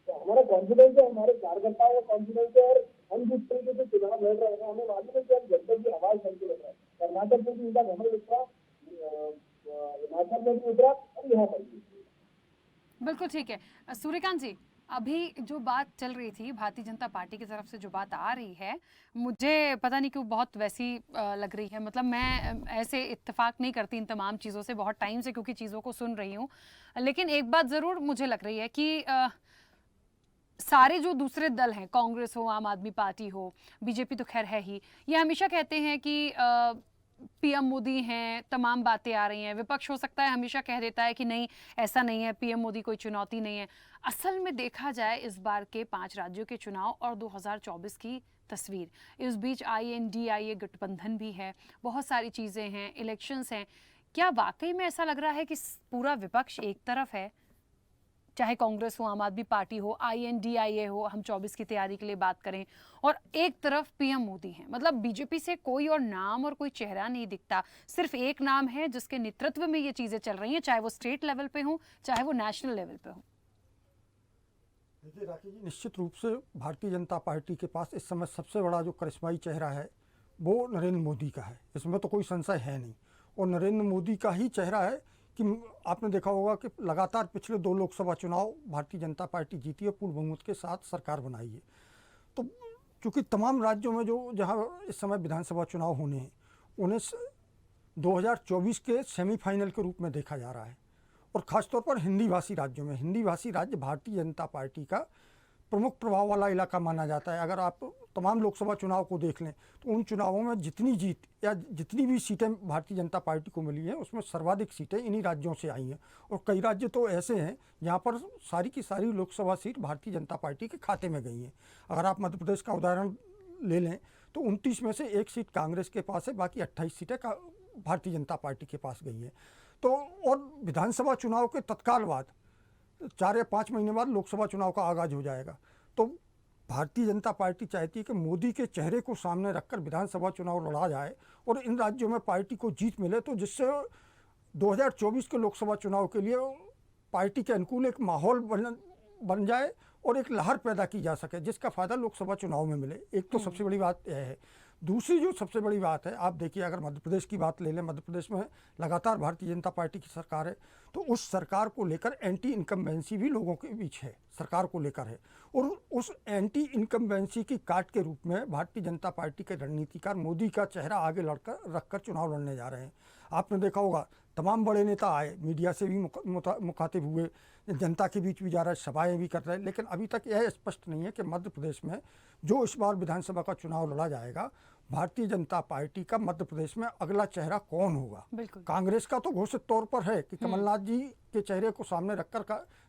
हमारा कॉन्फिडेंस है, हमारे कार्यकर्ताओं का कॉन्फिडेंस है, और हम जिस तरीके से चुनाव लड़ रहे हैं हमें मालूम है कि हम जनता की आवाज बनके लड़ रहे हैं। कर्नाटक में भी उनका घमंड उतरा, हिमाचल में भी उतरा, और यहाँ पर भी। बिल्कुल ठीक है सूर्यकांत जी, अभी जो बात चल रही थी भारतीय जनता पार्टी की तरफ से जो बात आ रही है, मुझे पता नहीं क्यों बहुत वैसी लग रही है, मतलब मैं ऐसे इत्तेफाक नहीं करती इन तमाम चीज़ों से बहुत टाइम से, क्योंकि चीज़ों को सुन रही हूँ, लेकिन एक बात ज़रूर मुझे लग रही है कि सारे जो दूसरे दल हैं, कांग्रेस हो, आम आदमी पार्टी हो, बीजेपी तो खैर है ही, ये हमेशा कहते हैं कि पीएम मोदी हैं, तमाम बातें आ रही हैं, विपक्ष हो सकता है हमेशा कह देता है कि नहीं ऐसा नहीं है, पीएम मोदी कोई चुनौती नहीं है। असल में देखा जाए इस बार के 5 राज्यों के चुनाव और 2024 की तस्वीर, इस बीच INDIA गठबंधन भी है, बहुत सारी चीज़ें हैं, इलेक्शंस हैं, क्या वाकई में ऐसा लग रहा है कि पूरा विपक्ष एक तरफ है, चाहे कांग्रेस हो, आम आदमी पार्टी हो, INDIA हो, हम 24 की तैयारी के लिए बात करें, और एक तरफ पीएम मोदी हैं, मतलब बीजेपी से कोई और नाम और कोई चेहरा नहीं दिखता, सिर्फ एक नाम है जिसके नेतृत्व में ये चीजें चल रही हैं, चाहे वो स्टेट लेवल पे हो, चाहे वो नेशनल लेवल पे हो। देखिए राकेश जी, निश्चित रूप से भारतीय जनता पार्टी के पास इस समय सबसे बड़ा जो करिश्माई चेहरा है वो नरेंद्र मोदी का है, इसमें तो कोई संशय है नहीं, और नरेंद्र मोदी का ही चेहरा है कि आपने देखा होगा कि लगातार पिछले 2 लोकसभा चुनाव भारतीय जनता पार्टी जीती है, पूर्ण बहुमत के साथ सरकार बनाई है। तो चूँकि तमाम राज्यों में जो जहाँ इस समय विधानसभा चुनाव होने हैं उन्हें 2024 के सेमीफाइनल के रूप में देखा जा रहा है, और ख़ासतौर पर हिंदी भाषी राज्यों में। हिंदी भाषी राज्य भारतीय जनता पार्टी का प्रमुख प्रभाव वाला इलाका माना जाता है। अगर आप तमाम लोकसभा चुनाव को देख लें तो उन चुनावों में जितनी जीत या जितनी भी सीटें भारतीय जनता पार्टी को मिली हैं उसमें सर्वाधिक सीटें इन्हीं राज्यों से आई हैं। और कई राज्य तो ऐसे हैं जहां पर सारी की सारी लोकसभा सीट भारतीय जनता पार्टी के खाते में गई हैं। अगर आप मध्य प्रदेश का उदाहरण ले लें तो 29 में से 1 सीट कांग्रेस के पास है, बाकी 28 सीटें भारतीय जनता पार्टी के पास गई हैं। तो और विधानसभा चुनाव के तत्काल बाद 4 या 5 महीने बाद लोकसभा चुनाव का आगाज हो जाएगा। तो भारतीय जनता पार्टी चाहती है कि मोदी के चेहरे को सामने रखकर विधानसभा चुनाव लड़ा जाए और इन राज्यों में पार्टी को जीत मिले, तो जिससे 2024 के लोकसभा चुनाव के लिए पार्टी के अनुकूल एक माहौल बन जाए और एक लहर पैदा की जा सके जिसका फ़ायदा लोकसभा चुनाव में मिले। एक तो सबसे बड़ी बात यह है। दूसरी जो सबसे बड़ी बात है, आप देखिए अगर मध्य प्रदेश की बात ले लें, मध्य प्रदेश में लगातार भारतीय जनता पार्टी की सरकार है, तो उस सरकार को लेकर एंटी इनकम्बेंसी भी लोगों के बीच है, सरकार को लेकर है। और उस एंटी इनकम्बेंसी की काट के रूप में भारतीय जनता पार्टी के रणनीतिकार मोदी का चेहरा आगे रखकर चुनाव लड़ने जा रहे हैं। आपने देखा होगा तमाम बड़े नेता आए, मीडिया से भी मुखातिब हुए, जनता के बीच भी जा रहे हैं, सभाएं भी कर रहे हैं, लेकिन अभी तक यह स्पष्ट नहीं है कि मध्य प्रदेश में जो इस बार विधानसभा का चुनाव लड़ा जाएगा, भारतीय जनता पार्टी का मध्य प्रदेश में अगला चेहरा कौन होगा। कांग्रेस का तो घोषित तौर पर है कि कमलनाथ जी के चेहरे को सामने रखकर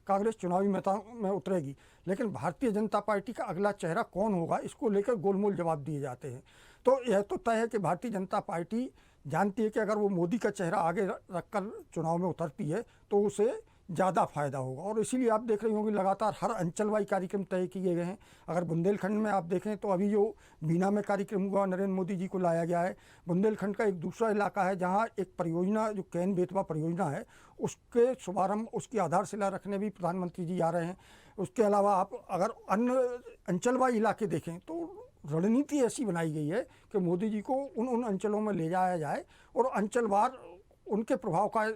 कांग्रेस चुनावी मैदान में उतरेगी, लेकिन भारतीय जनता पार्टी का अगला चेहरा कौन होगा इसको लेकर गोलमोल जवाब दिए जाते हैं। तो यह तो तय है कि भारतीय जनता पार्टी जानती है कि अगर वो मोदी का चेहरा आगे रखकर चुनाव में उतरती है तो उसे ज़्यादा फायदा होगा। और इसीलिए आप देख रहे होंगे लगातार हर अंचलवाई कार्यक्रम तय किए गए हैं। अगर बुंदेलखंड में आप देखें तो अभी जो बीना में कार्यक्रम हुआ, नरेंद्र मोदी जी को लाया गया है। बुंदेलखंड का एक दूसरा इलाका है जहां एक परियोजना जो कैन बेतवा परियोजना है उसके शुभारंभ, उसकी आधारशिला रखने भी प्रधानमंत्री जी आ रहे हैं। उसके अलावा आप अगर अन्य अंचलवाई इलाके देखें तो रणनीति ऐसी बनाई गई है कि मोदी जी को उन अंचलों में ले जाया जाए और अंचलवार उनके प्रभाव का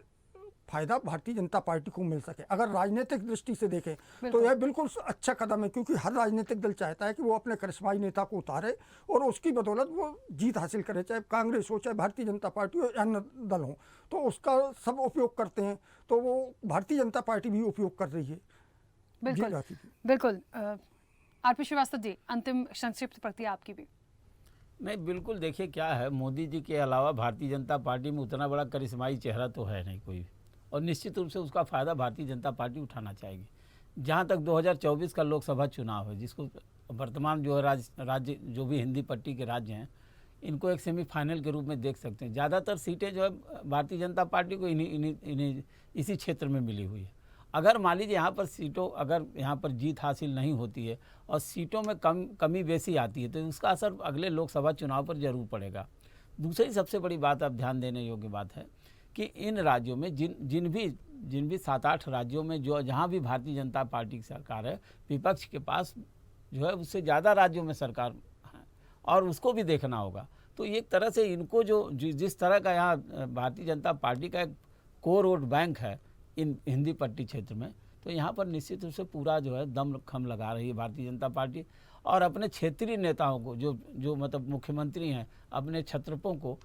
फायदा भारतीय जनता पार्टी को मिल सके। अगर राजनीतिक दृष्टि से देखें तो यह बिल्कुल अच्छा कदम है, क्योंकि हर राजनीतिक दल चाहता है कि वो अपने करिश्माई नेता को उतारे और उसकी बदौलत वो जीत हासिल करे, चाहे कांग्रेस हो, चाहे भारतीय जनता पार्टी हो, अन्य दल हो, तो उसका सब उपयोग करते हैं। तो वो भारतीय जनता पार्टी भी उपयोग कर रही है। बिल्कुल। आरपी श्रीवास्तव जी, अंतिम संक्षिप्त प्रतिक्रिया आपकी भी। नहीं, बिल्कुल देखिए क्या है, मोदी जी के अलावा भारतीय जनता पार्टी में उतना बड़ा करिश्माई चेहरा तो है नहीं कोई, और निश्चित रूप से उसका फ़ायदा भारतीय जनता पार्टी उठाना चाहेगी। जहाँ तक 2024 का लोकसभा चुनाव है, जिसको वर्तमान जो है राज्य जो भी हिंदी पट्टी के राज्य हैं, इनको एक सेमीफाइनल के रूप में देख सकते हैं। ज़्यादातर सीटें जो है भारतीय जनता पार्टी को इसी क्षेत्र में मिली हुई है। अगर मान लीजिए अगर यहाँ पर जीत हासिल नहीं होती है और सीटों में कमी बेसी आती है तो उसका असर अगले लोकसभा चुनाव पर जरूर पड़ेगा। दूसरी सबसे बड़ी बात, अब ध्यान देने योग्य बात है कि इन राज्यों में जिन भी 7-8 राज्यों में जहाँ भी भारतीय जनता पार्टी की सरकार है, विपक्ष के पास जो है उससे ज़्यादा राज्यों में सरकार है और उसको भी देखना होगा। तो एक तरह से इनको जिस तरह का यहाँ भारतीय जनता पार्टी का एक कोर वोट बैंक है इन हिंदी पट्टी क्षेत्र में, तो यहाँ पर निश्चित रूप से पूरा जो है दम खम लगा रही है भारतीय जनता पार्टी और अपने क्षेत्रीय नेताओं को जो मतलब मुख्यमंत्री हैं, अपने छत्रपों को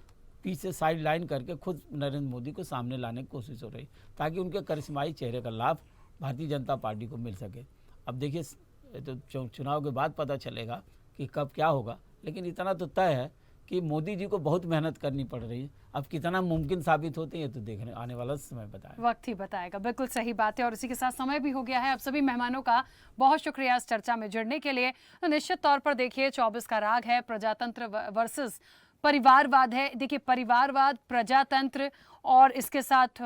पीछे साइड लाइन करके खुद नरेंद्र मोदी को सामने लाने की कोशिश हो रही, ताकि उनके करिश्माई चेहरे का लाभ भारतीय जनता पार्टी को मिल सके। अब देखिए तो चुनाव के बाद पता चलेगा कि कब क्या होगा, लेकिन इतना तो तय है कि मोदी जी को बहुत मेहनत करनी पड़ रही है। अब कितना मुमकिन साबित होती है तो देखने आने वाला समय बताएगा, वक्त ही बताएगा। बिल्कुल सही बात है और इसी के साथ समय भी हो गया है। अब सभी मेहमानों का बहुत शुक्रिया इस चर्चा में जुड़ने के लिए। तो निश्चित तौर पर देखिए 24 का राग है, प्रजातंत्र वर्सेस परिवारवाद है। देखिए परिवारवाद, प्रजातंत्र और इसके साथ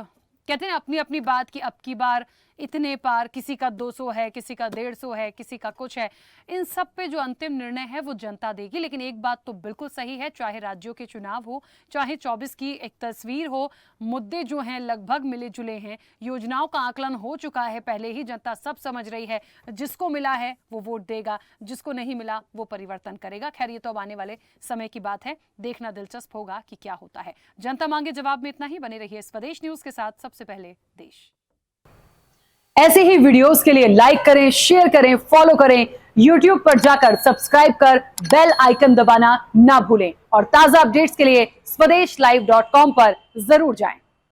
कहते हैं अपनी अपनी बात की अब की बार इतने पार, किसी का 200 है, किसी का 150 है, किसी का कुछ है। इन सब पे जो अंतिम निर्णय है वो जनता देगी। लेकिन एक बात तो बिल्कुल सही है, चाहे राज्यों के चुनाव हो, चाहे 24 की एक तस्वीर हो, मुद्दे जो हैं लगभग मिले जुले हैं। योजनाओं का आकलन हो चुका है पहले ही, जनता सब समझ रही है। जिसको मिला है वो वोट देगा, जिसको नहीं मिला वो परिवर्तन करेगा। खैर ये तो अब आने वाले समय की बात है, देखना दिलचस्प होगा कि क्या होता है। जनता मांगे जवाब में इतना ही। बने रहिए स्वदेश न्यूज के साथ, सबसे पहले देश। ऐसे ही वीडियोस के लिए लाइक करें, शेयर करें, फॉलो करें। YouTube पर जाकर सब्सक्राइब कर बेल आइकन दबाना ना भूलें और ताजा अपडेट्स के लिए स्वदेशलाइव.com पर जरूर जाएं।